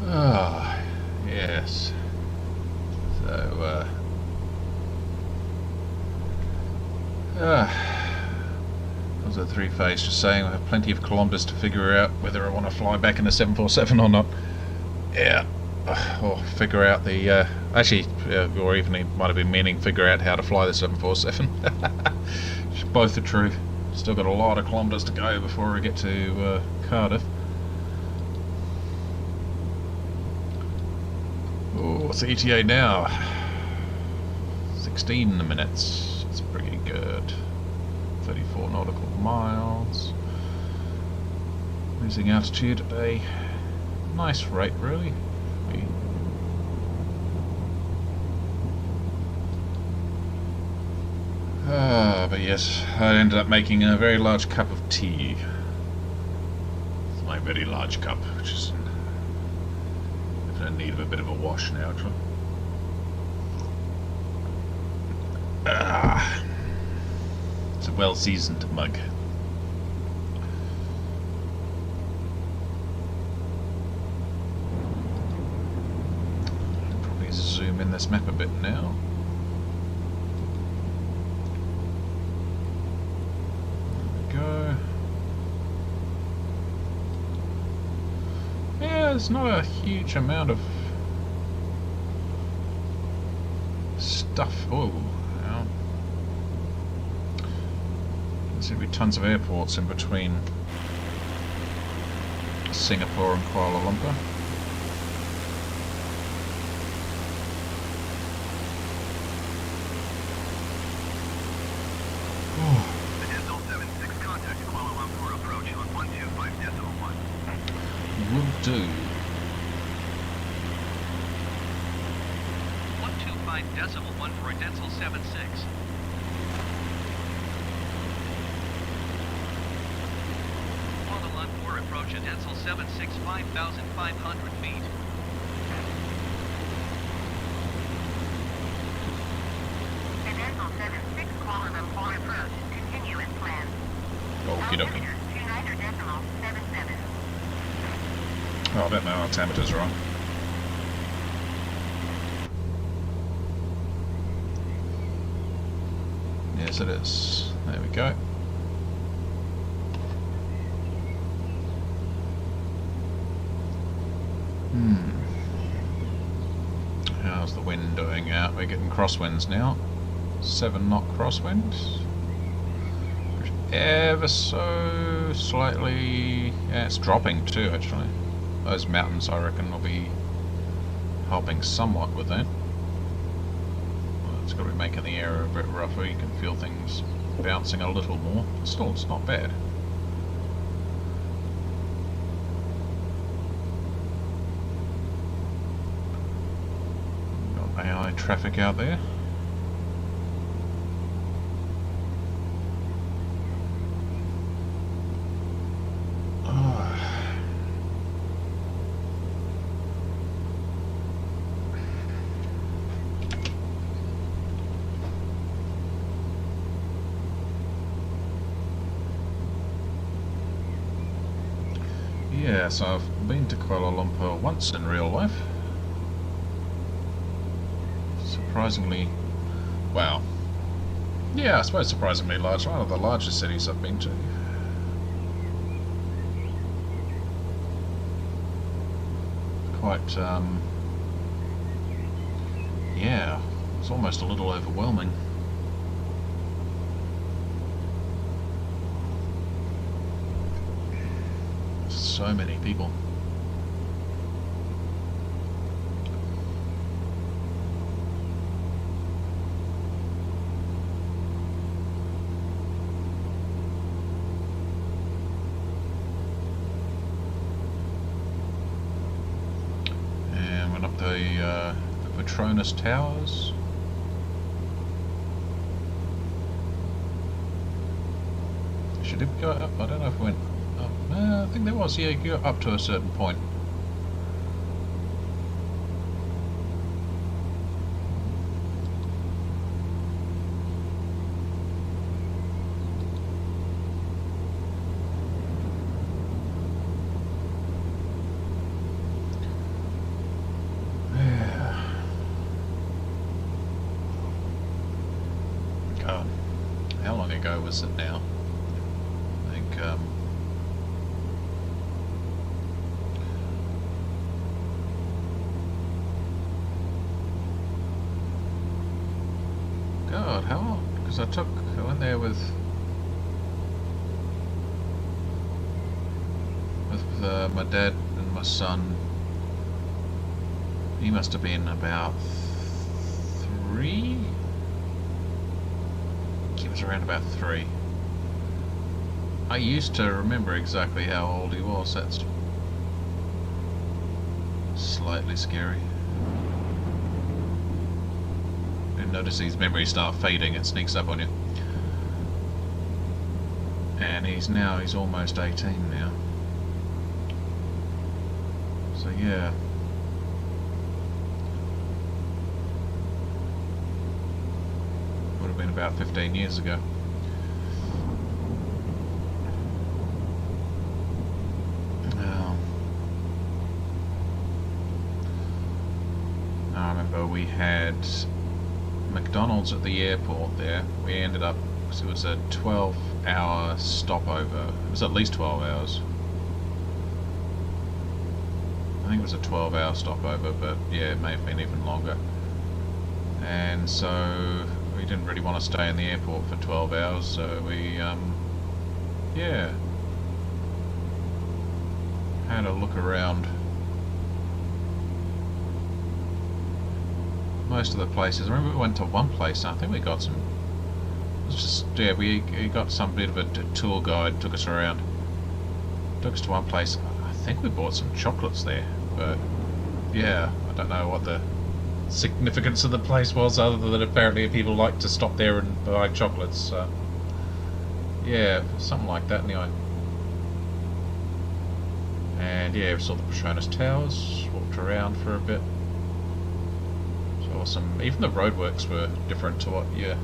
Ah, yes. So, was a three-phase just saying I have plenty of kilometres to figure out whether I want to fly back in the 747 or not. Yeah, or figure out the, or even it might have been meaning figure out how to fly the 747. Both are true. Still got a lot of kilometres to go before I get to Cardiff. Oh, what's the ETA now? 16 minutes. It's pretty good. 34 nautical miles. Losing altitude at a nice rate, really. But yes, I ended up making a very large cup of tea. It's my very large cup, which is in need of a bit of a wash now, actually. It's a well-seasoned mug. I'll probably zoom in this map a bit now. Go. Yeah, there's not a huge amount of stuff. Oh, yeah. There seem to be tons of airports in between Singapore and Kuala Lumpur. Will do. 125.1 for a Denzel 76. Kuala Lumpur approach a Denzel 76, 5,500 feet. The Denzel 76 Kuala Lumpur approach. Continue as planned. Okie dokie. Altimeter 29.77. Oh, I bet my altimeter's wrong. Yes, it is. There we go. How's the wind doing out? We're getting crosswinds now. 7 knot crosswinds. Ever so slightly. Yeah, it's dropping too, actually. Those mountains, I reckon, will be helping somewhat with that. Well, it's got to be making the air a bit rougher. You can feel things bouncing a little more. Still, it's not bad. Got AI traffic out there. Yes, I've been to Kuala Lumpur once in real life. Surprisingly, well, yeah, I suppose surprisingly large. One of the largest cities I've been to. Quite, yeah, it's almost a little overwhelming. So many people. And went up the Petronas Towers. Should it go up? I don't know if it went. I think there was, yeah, you go up to a certain point. how long ago was it now? I think God, how long? Because I went there with my dad and my son. He must have been about 3. He was around about 3. I used to remember exactly how old he was. That's slightly scary. You notice his memories start fading, it sneaks up on you. And he's almost 18 now. So yeah. Would have been about 15 years ago. I remember we had McDonald's at the airport there. We ended up, it was a 12-hour stopover. It was at least 12 hours. I think it was a 12-hour stopover, but yeah, it may have been even longer. And so we didn't really want to stay in the airport for 12 hours, so we, yeah, had a look around most of the places. I remember we went to one place, I think we got some, it was just, yeah, we got some bit of a tour guide, took us around, took us to one place. I think we bought some chocolates there, but yeah, I don't know what the significance of the place was, other than apparently people like to stop there and buy chocolates. Yeah, something like that anyway. And yeah, we saw the Petronas Towers, walked around for a bit. Saw some, even the roadworks were different to what you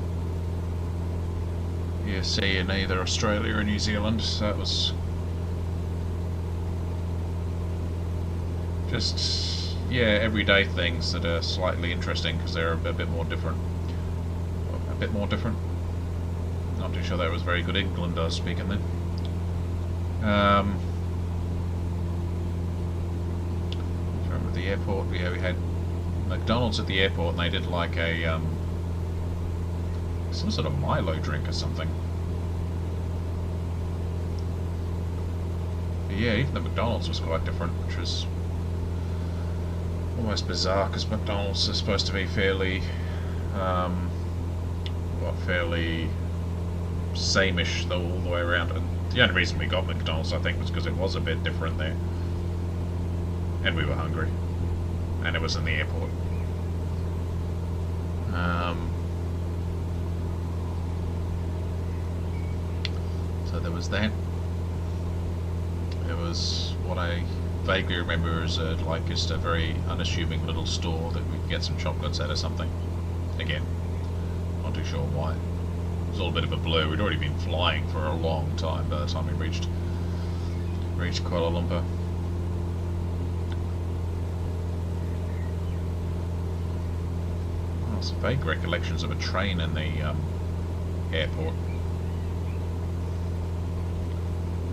see in either Australia or New Zealand, so it was just, yeah, everyday things that are slightly interesting because they're a bit more different. Not too sure that was very good England I was speaking then. Remember the airport? Yeah, we had McDonald's at the airport, and they did like a some sort of Milo drink or something. But yeah, even the McDonald's was quite different, which was almost bizarre because McDonald's is supposed to be fairly, fairly same-ish all the way around. And the only reason we got McDonald's, I think, was because it was a bit different there, and we were hungry, and it was in the airport. So there was that. It was what I vaguely remember as like just a very unassuming little store that we could get some chocolates at or something. Again, not too sure why. It was all a bit of a blur. We'd already been flying for a long time by the time we reached Kuala Lumpur. Oh, some vague recollections of a train in the airport.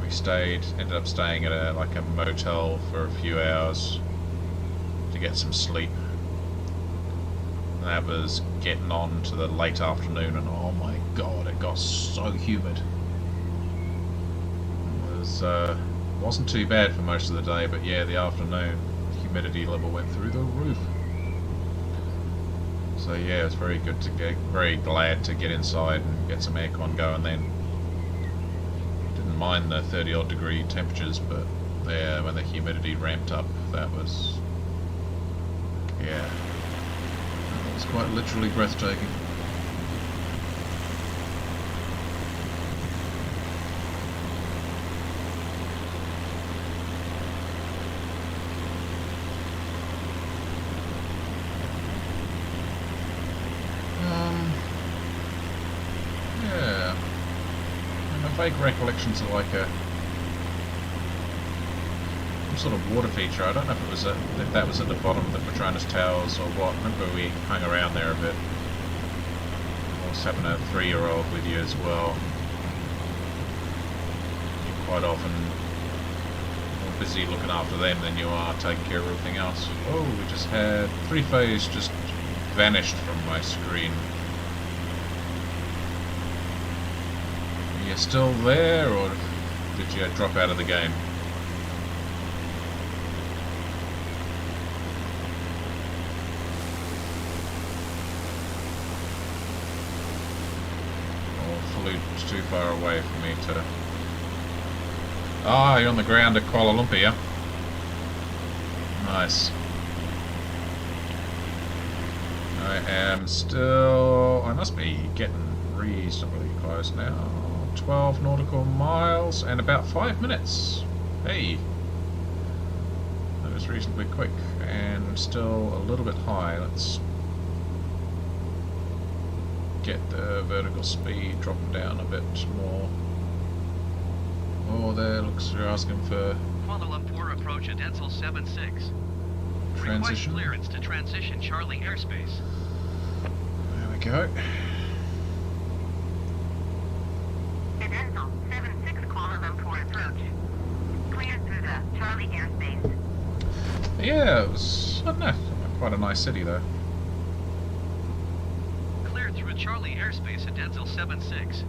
We ended up staying at a motel for a few hours to get some sleep. And that was getting on to the late afternoon, and oh my god, it got so humid. It wasn't too bad for most of the day, but yeah, the afternoon, the humidity level went through the roof. So yeah, it was very glad to get inside and get some aircon going then. Mind the 30 odd degree temperatures, but yeah, when the humidity ramped up, that was, yeah, it was quite literally breathtaking. Yeah. Vague recollections of like some sort of water feature. I don't know if it was if that was at the bottom of the Petronas Towers or what. I remember we hung around there a bit. Or nice having a 3-year-old with you as well. You're quite often more busy looking after them than you are taking care of everything else. Oh, we just had 3-phase just vanished from my screen. Are you still there, or did you drop out of the game? It's too far away for me to... Ah, you're on the ground at Kuala Lumpur, yeah? Nice. I am still... I must be getting reasonably close now. 12 nautical miles and about 5 minutes. Hey! That was reasonably quick and still a little bit high. Let's get the vertical speed dropping down a bit more. Oh, there looks you're asking for Kuala Lumpur approach at Denzel 76. Request transition. clearance to transition Charlie airspace. There we go. Denzel 76 Kuala Lumpur approach. Clear through the Charlie airspace. Yeah, it was, I don't know, quite a nice city though. Clear through Charlie airspace at Denzel 76.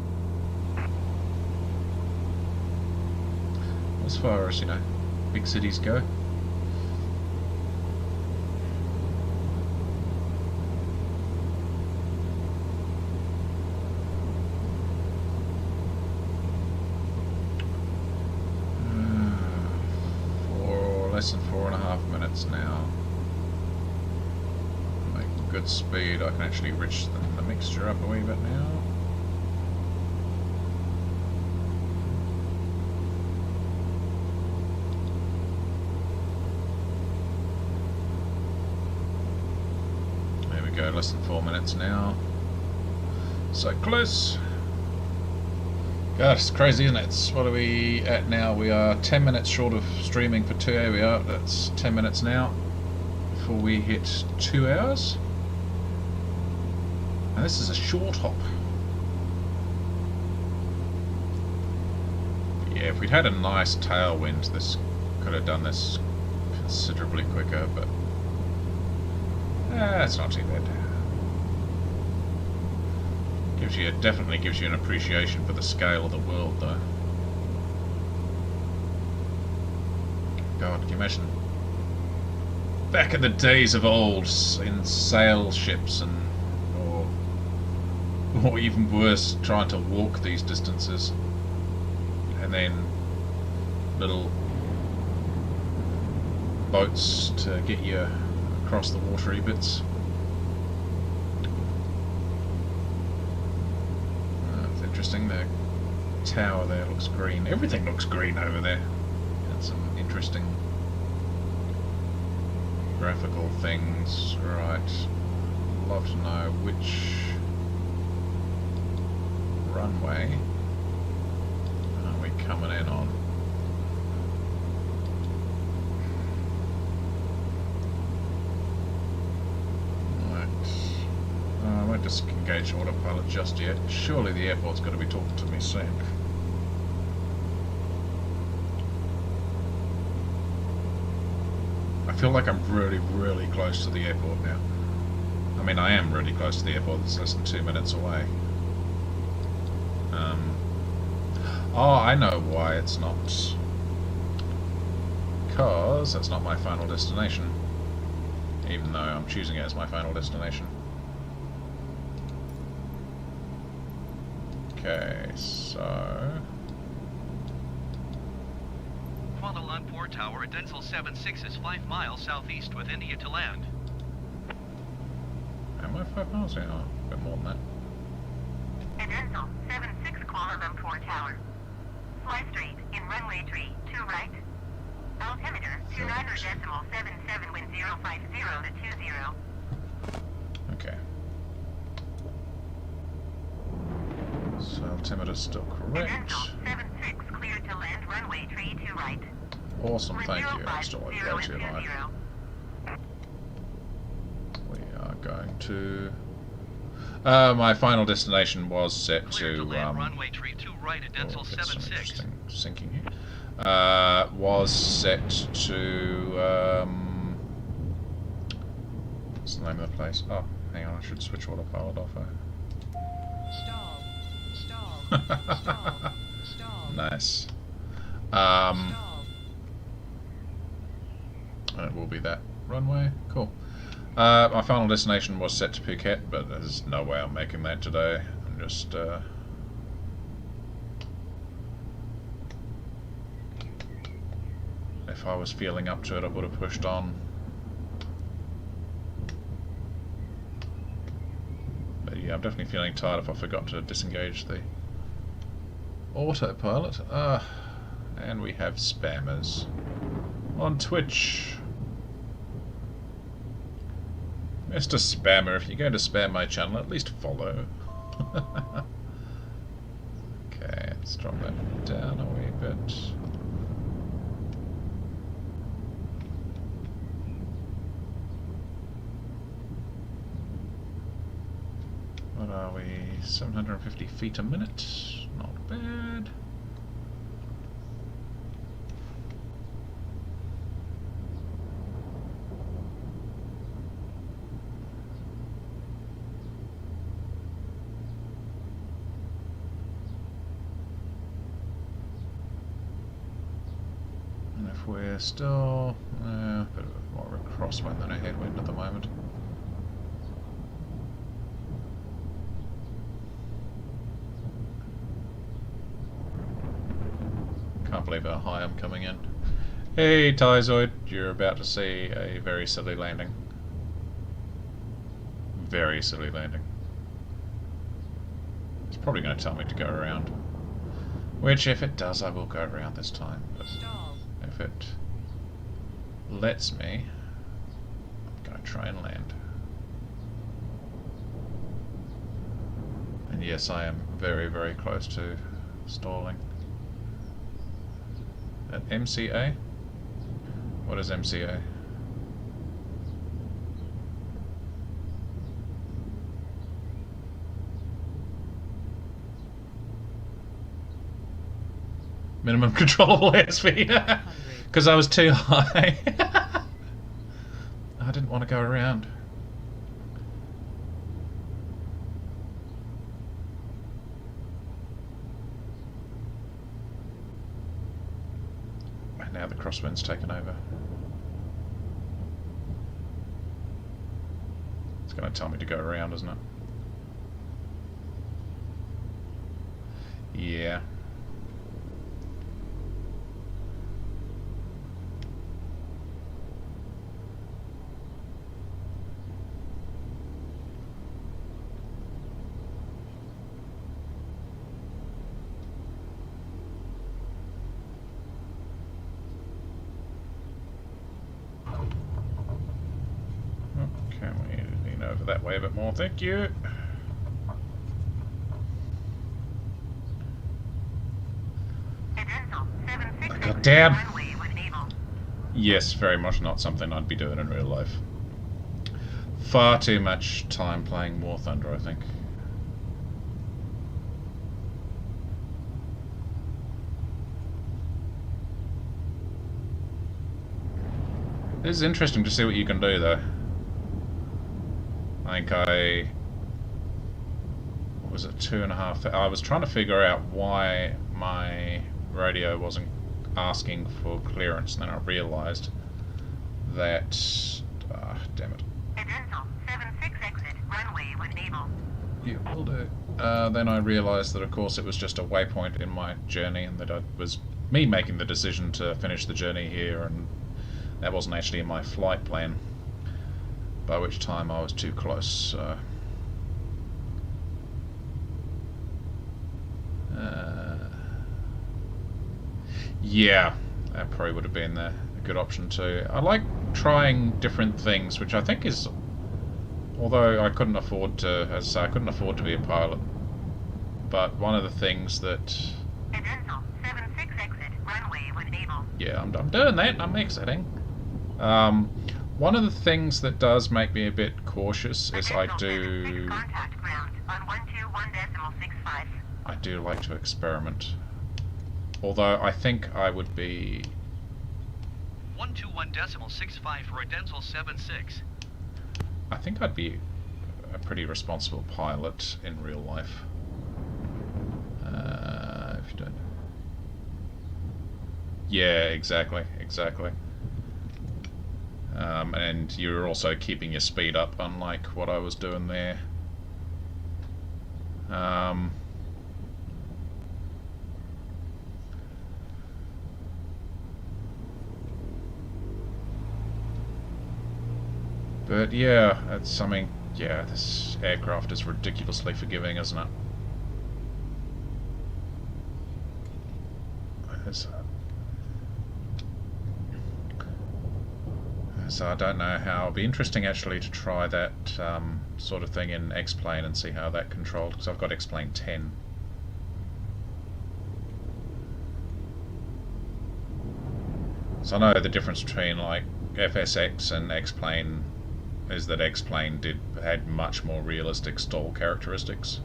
As far as, you know, big cities go. Less than 4.5 minutes now. Making good speed. I can actually rich the mixture up a wee bit now. There we go, less than 4 minutes now. So close. God, it's crazy, isn't it? It's, what are we at now? We are 10 minutes short of streaming for 2 hours. Here we are. That's 10 minutes now before we hit 2 hours. And this is a short hop. Yeah, if we'd had a nice tailwind, this could have done this considerably quicker, but it's not too bad. Definitely gives you an appreciation for the scale of the world, though. God, can you imagine back in the days of old in sail ships or even worse, trying to walk these distances, and then little boats to get you across the watery bits. Interesting, the tower there looks green. Everything looks green over there. And some interesting graphical things. Right, love to know which runway are we coming in on. I won't disengage autopilot just yet. Surely the airport's got to be talking to me soon. I feel like I'm really, really close to the airport now. I mean, I am really close to the airport. It's less than 2 minutes away. Oh, I know why it's not. Because that's not my final destination. Even though I'm choosing it as my final destination. Okay, so... Kuala Lumpur Tower at Denzel 76 is 5 miles southeast with India to land. Am I 5 miles? Yeah, a bit more than that. At Denzel 76 Kuala Lumpur Tower. Fly straight in runway 3, 2 right. Altimeter 29.77 wind 050 to 20. Okay. So altimeter's still correct. Denzel 76 cleared to land runway 3, 2 right. Awesome, Wind thank you. I 050 still won't go and too 20. high. We are going to... My final destination was set Clear to to land runway 32 right at Dental oh, it's some 76. interesting sinking here. Was set to what's the name of the place? Oh, hang on, I should switch autopilot off. Stall. Stall. Stall. Stall. Nice. Stall. It will be that runway. Cool. My final destination was set to Phuket, but there's no way I'm making that today. I'm just if I was feeling up to it, I would have pushed on. But yeah, I'm definitely feeling tired if I forgot to disengage the autopilot. And we have spammers on Twitch. Mr. Spammer, if you're going to spam my channel, at least follow. Okay, let's drop that down a wee bit. What are we? 750 feet a minute. Not bad. And if we're still a bit more of a crosswind than a headwind at the moment. Can't believe how high I'm coming in. Hey Tizoid, you're about to see a very silly landing. Very silly landing. It's probably going to tell me to go around. Which, if it does, I will go around this time. But Stall. if it lets me, I'm going to try and land. And yes, I am very, very close to stalling. At MCA? What is MCA? Minimum controllable airspeed. Because I was too high. I didn't want to go around. And now the crosswind's taken over. It's going to tell me to go around, isn't it? Yeah. Can we lean over that way a bit more? Thank you. God damn. Yes, very much not something I'd be doing in real life. Far too much time playing War Thunder, I think. This is interesting to see what you can do, though. I think what was it, 2.5? I was trying to figure out why my radio wasn't asking for clearance, and then I realised that, damn it. Dental 76 exit runway when able. Yeah, will do. Then I realised that, of course, it was just a waypoint in my journey, and that it was me making the decision to finish the journey here, and that wasn't actually in my flight plan. By which time I was too close. Yeah, that probably would have been a good option too. I like trying different things, which I think is, although I couldn't afford to, as I say, I couldn't afford to be a pilot. But one of the things that, Dental 76 exit runway when able. yeah, I'm doing that. I'm exiting. One of the things that does make me a bit cautious is I do Contact ground do like to experiment. Although I think I would be... 121.65 for a Denzel 76. I think I'd be a pretty responsible pilot in real life. If you don't... Yeah, exactly. And you're also keeping your speed up, unlike what I was doing there. But yeah, it's something. Yeah, this aircraft is ridiculously forgiving, isn't it? So I don't know how. It'll be interesting actually to try that sort of thing in X-Plane and see how that controlled, because I've got X-Plane 10. So I know the difference between like FSX and X-Plane is that X-Plane had much more realistic stall characteristics.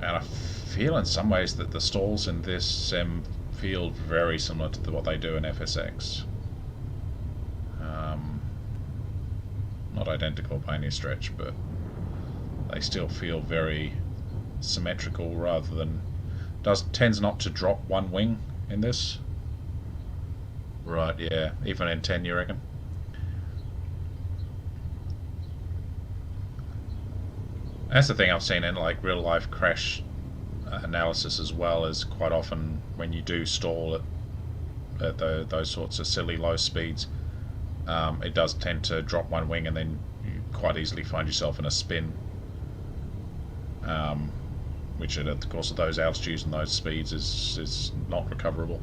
And I feel in some ways that the stalls in this sim feel very similar to what they do in FSX. Not identical by any stretch, but they still feel very symmetrical rather than... tends not to drop one wing in this. Right, yeah, even in 10 you reckon? That's the thing I've seen in like real life crash analysis as well, is quite often when you do stall at those sorts of silly low speeds, it does tend to drop one wing and then you quite easily find yourself in a spin, which at course at those altitudes and those speeds is not recoverable.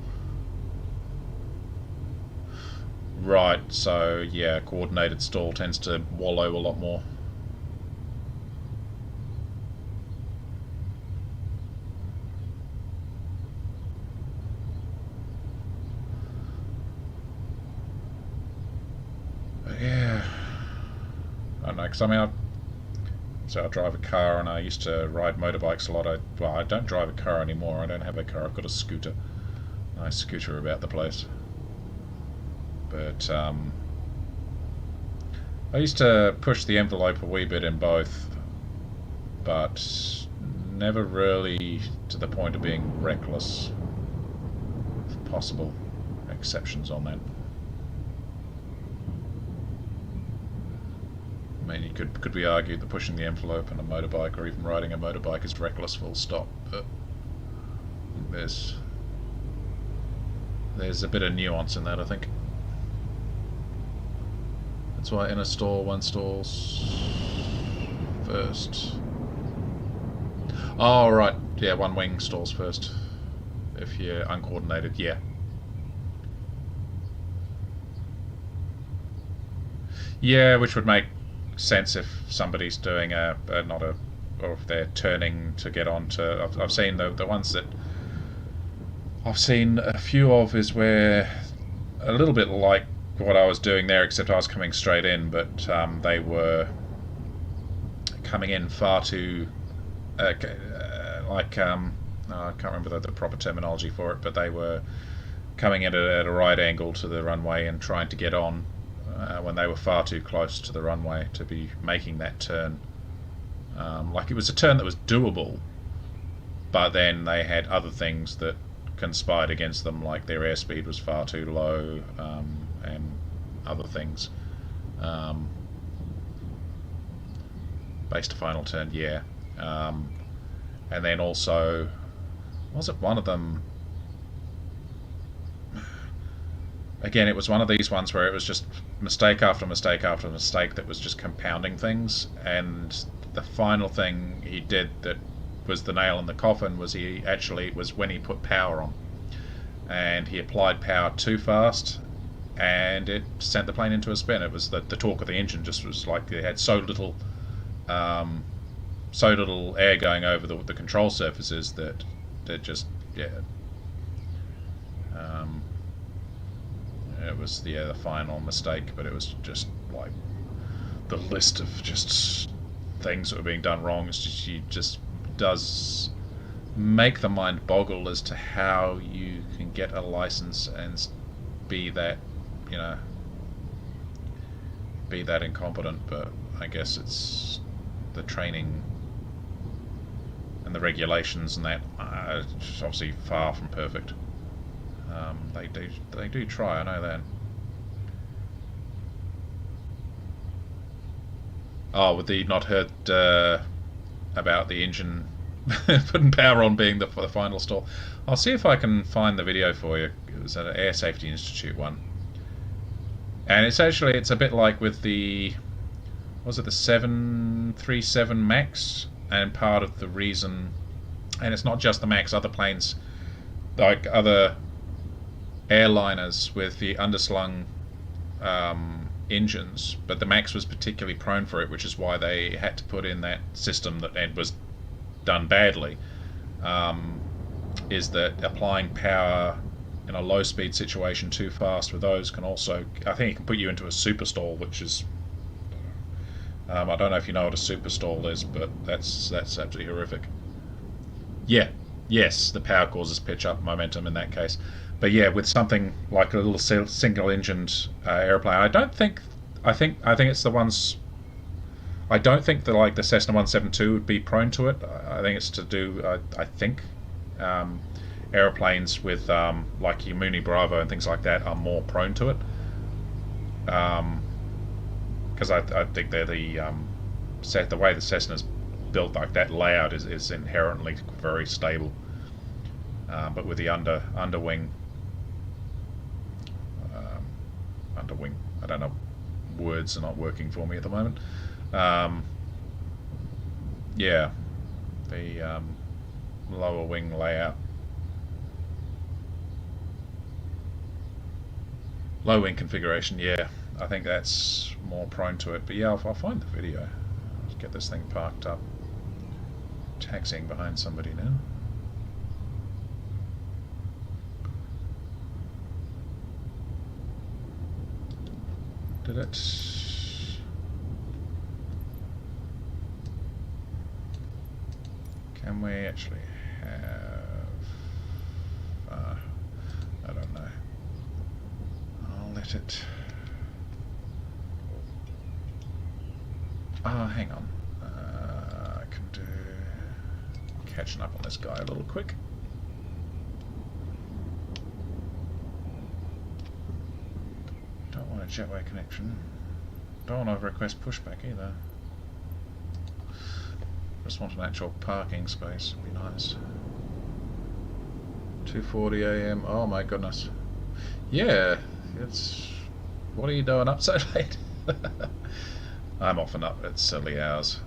Right, so yeah, coordinated stall tends to wallow a lot more. Yeah, I don't know, because I mean, I drive a car and I used to ride motorbikes a lot. Well, I don't drive a car anymore. I don't have a car. I've got a scooter. Nice scooter about the place. But I used to push the envelope a wee bit in both, but never really to the point of being reckless, with possible exceptions on that. I mean, could be argued that pushing the envelope on a motorbike or even riding a motorbike is reckless, full stop, but there's a bit of nuance in that, I think. That's why in a stall, one stalls first. Oh, right, yeah, one wing stalls first if you're uncoordinated, yeah. Yeah, which would make sense if somebody's doing or if they're turning to get onto. I've seen the ones that I've seen a few of is where a little bit like what I was doing there, except I was coming straight in, but they were coming in far too I can't remember the proper terminology for it, but they were coming in at a right angle to the runway and trying to get on when they were far too close to the runway to be making that turn. Like it was a turn that was doable, but then they had other things that conspired against them, like their airspeed was far too low, and other things. Base to final turn, yeah. And then also, was it one of them? Again, it was one of these ones where it was just mistake after mistake after mistake that was just compounding things, and the final thing he did that was the nail in the coffin was it was when he put power on, and he applied power too fast and it sent the plane into a spin. It was the torque of the engine just was like it had so little air going over the control surfaces that it just, yeah. It was the final mistake, but it was just like the list of just things that were being done wrong. It's just, she just does make the mind boggle as to how you can get a license and be that, you know, be that incompetent. But I guess it's the training and the regulations and that it's obviously far from perfect. They do try, I know that. Oh, with the not heard about the engine putting power on being the final stall. I'll see if I can find the video for you. It was an Air Safety Institute one, and it's a bit like with the, was it the 737 Max? And part of the reason, and it's not just the Max, other planes, like other airliners with the underslung engines, but the Max was particularly prone for it, which is why they had to put in that system that was done badly, is that applying power in a low speed situation too fast with those can also, I think it can put you into a super stall, which is, I don't know if you know what a super stall is, but that's absolutely horrific. Yeah, yes, the power causes pitch up momentum in that case. But yeah, with something like a little single-engined airplane, I think it's the ones. I don't think that like the Cessna 172 would be prone to it. I think it's to do. I think airplanes with like your Mooney Bravo and things like that are more prone to it. Because I think they're the way the Cessna's built, like that layout is inherently very stable. But with the underwing, I don't know, words are not working for me at the moment. Yeah, the lower wing layout, low wing configuration. Yeah, I think that's more prone to it. But yeah, I'll find the video. Let's get this thing parked up. Taxiing behind somebody now. Did it? Can we actually have... I don't know. I'll let it... Oh, hang on. I can do... Catching up on this guy a little quick. Don't want a jetway connection. Don't want to request pushback either. Just want an actual parking space. Would be nice. 2:40 AM. Oh my goodness. Yeah, it's... What are you doing up so late? I'm often up at silly hours.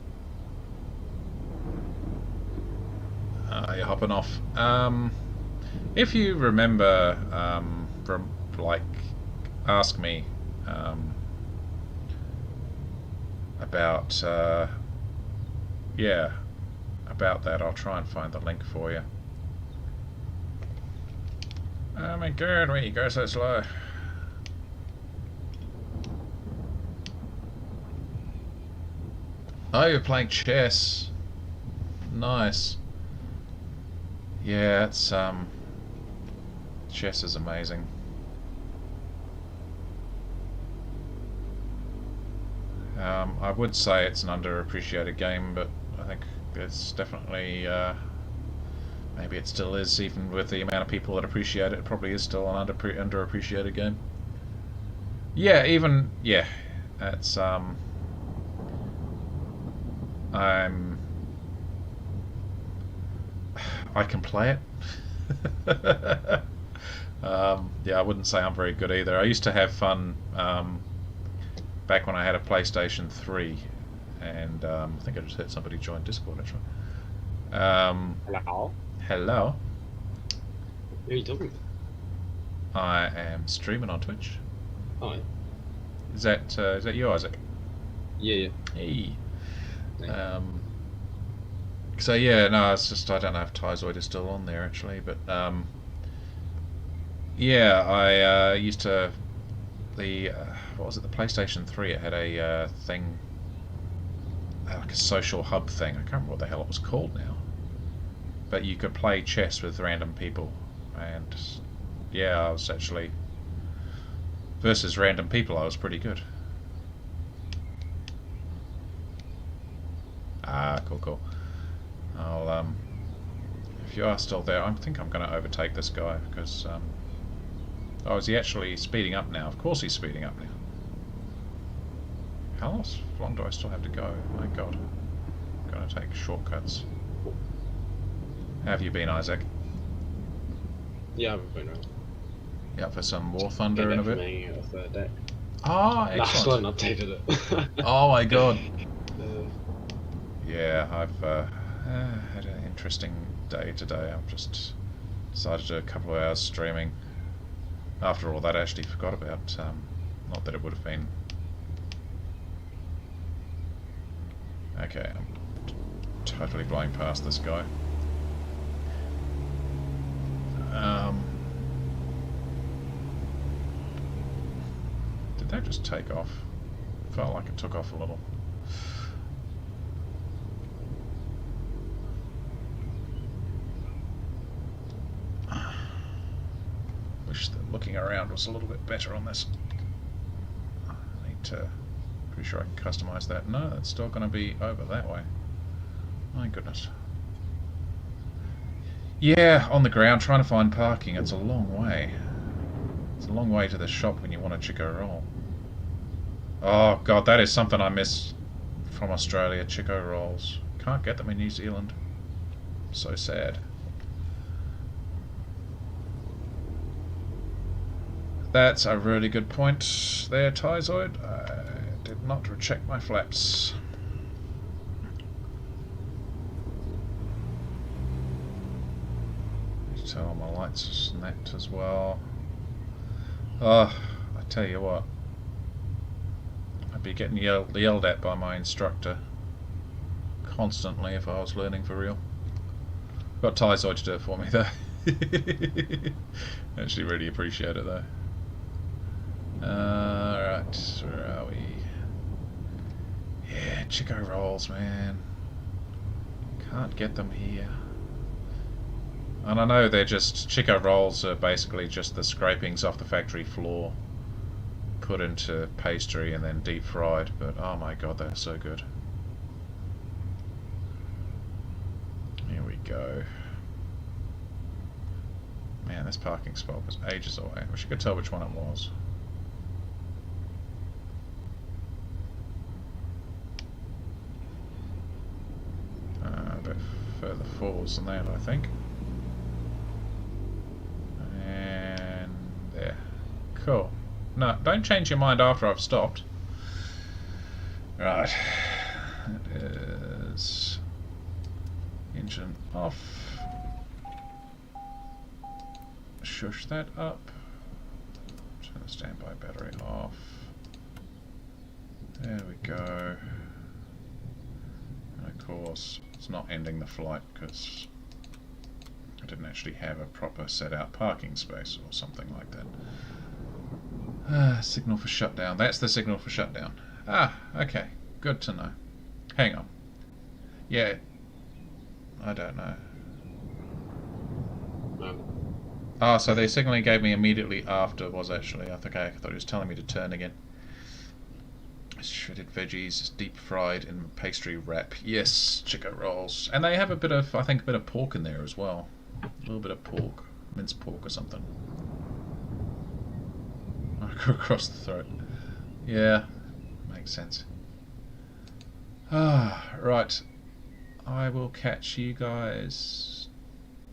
You're hopping off. If you remember from like Ask Me about yeah, about that, I'll try and find the link for you. Oh my god, why you go so slow? Oh, you're playing chess. Nice. Yeah, it's chess is amazing. I would say it's an underappreciated game, but I think it's definitely maybe it still is, even with the amount of people that appreciate it. It probably is still an underappreciated game. Yeah, even yeah, it's I can play it. Yeah, I wouldn't say I'm very good either. I used to have fun back when I had a PlayStation 3, and I think I just heard somebody join Discord actually. Hello. Hello. Who are you talking to? I am streaming on Twitch. Hi. Is that you, Isaac? Yeah. Hey. So yeah, no, it's just I don't know if Tizoid is still on there actually, but yeah, I used to what was it? The PlayStation 3. It had a thing. like a social hub thing. I can't remember what the hell it was called now. But you could play chess with random people, and yeah, I was actually versus random people. I was pretty good. Ah, cool. I'll if you are still there, I think I'm going to overtake this guy because oh, is he actually speeding up now? Of course he's speeding up now. How long do I still have to go? My God, I'm going to take shortcuts. How have you been, Isaac? Yeah, I've been around. You up for some War Thunder in a bit? Me off the deck. Oh, Nah, I still excellent! haven't updated it. Oh my God! Uh, Yeah, I've had an interesting day today. I've just decided to do a couple of hours streaming. After all that, I actually forgot about. Not that it would have been. Okay, I'm totally blowing past this guy. Did that just take off? Felt like it took off a little. Wish that looking around was a little bit better on this. I need to. Pretty sure I can customize that. No, it's still going to be over that way. My goodness. Yeah, on the ground trying to find parking. It's a long way. It's a long way to the shop when you want a Chico roll. Oh God, that is something I miss from Australia. Chico rolls. Can't get them in New Zealand. So sad. That's a really good point there, Tyzoid. I did not check my flaps. Turn on my lights and that as well. Oh, I tell you what. I'd be getting yelled at by my instructor constantly if I was learning for real. Got Tyzoid to do it for me though. Actually really appreciate it though. Right, where are we? Yeah, Chico rolls, man. Can't get them here. And I know they're just, Chico rolls are basically just the scrapings off the factory floor put into pastry and then deep fried, but oh my God, they're so good. Here we go. Man, this parking spot was ages away. I wish I could tell which one it was. A bit further forwards than that, I think. And there. Cool. No, don't change your mind after I've stopped. Right. It is engine off. Shush that up. Turn the standby battery off. There we go. And of course, it's not ending the flight because I didn't actually have a proper set out parking space or something like that. Signal for shutdown. That's the signal for shutdown. Ah, okay. Good to know. Hang on. Yeah. I don't know. Oh, so the signal he gave me immediately after was actually, I thought he was telling me to turn again. Shredded veggies, deep fried in pastry wrap. Yes, Chico rolls. And they have a bit of, I think, a bit of pork in there as well. A little bit of pork. Minced pork or something. Across the throat. Yeah, makes sense. Ah, right. I will catch you guys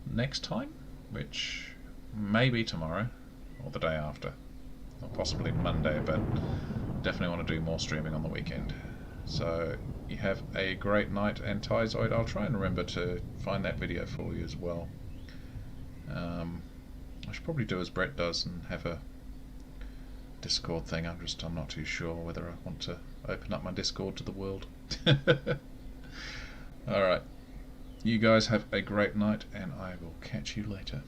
next time, which may be tomorrow or the day after, or possibly Monday, but definitely want to do more streaming on the weekend. So you have a great night, and Tyzoid, I'll try and remember to find that video for you as well. I should probably do as Brett does and have a Discord thing. I'm not too sure whether I want to open up my Discord to the world. Alright, you guys have a great night, and I will catch you later.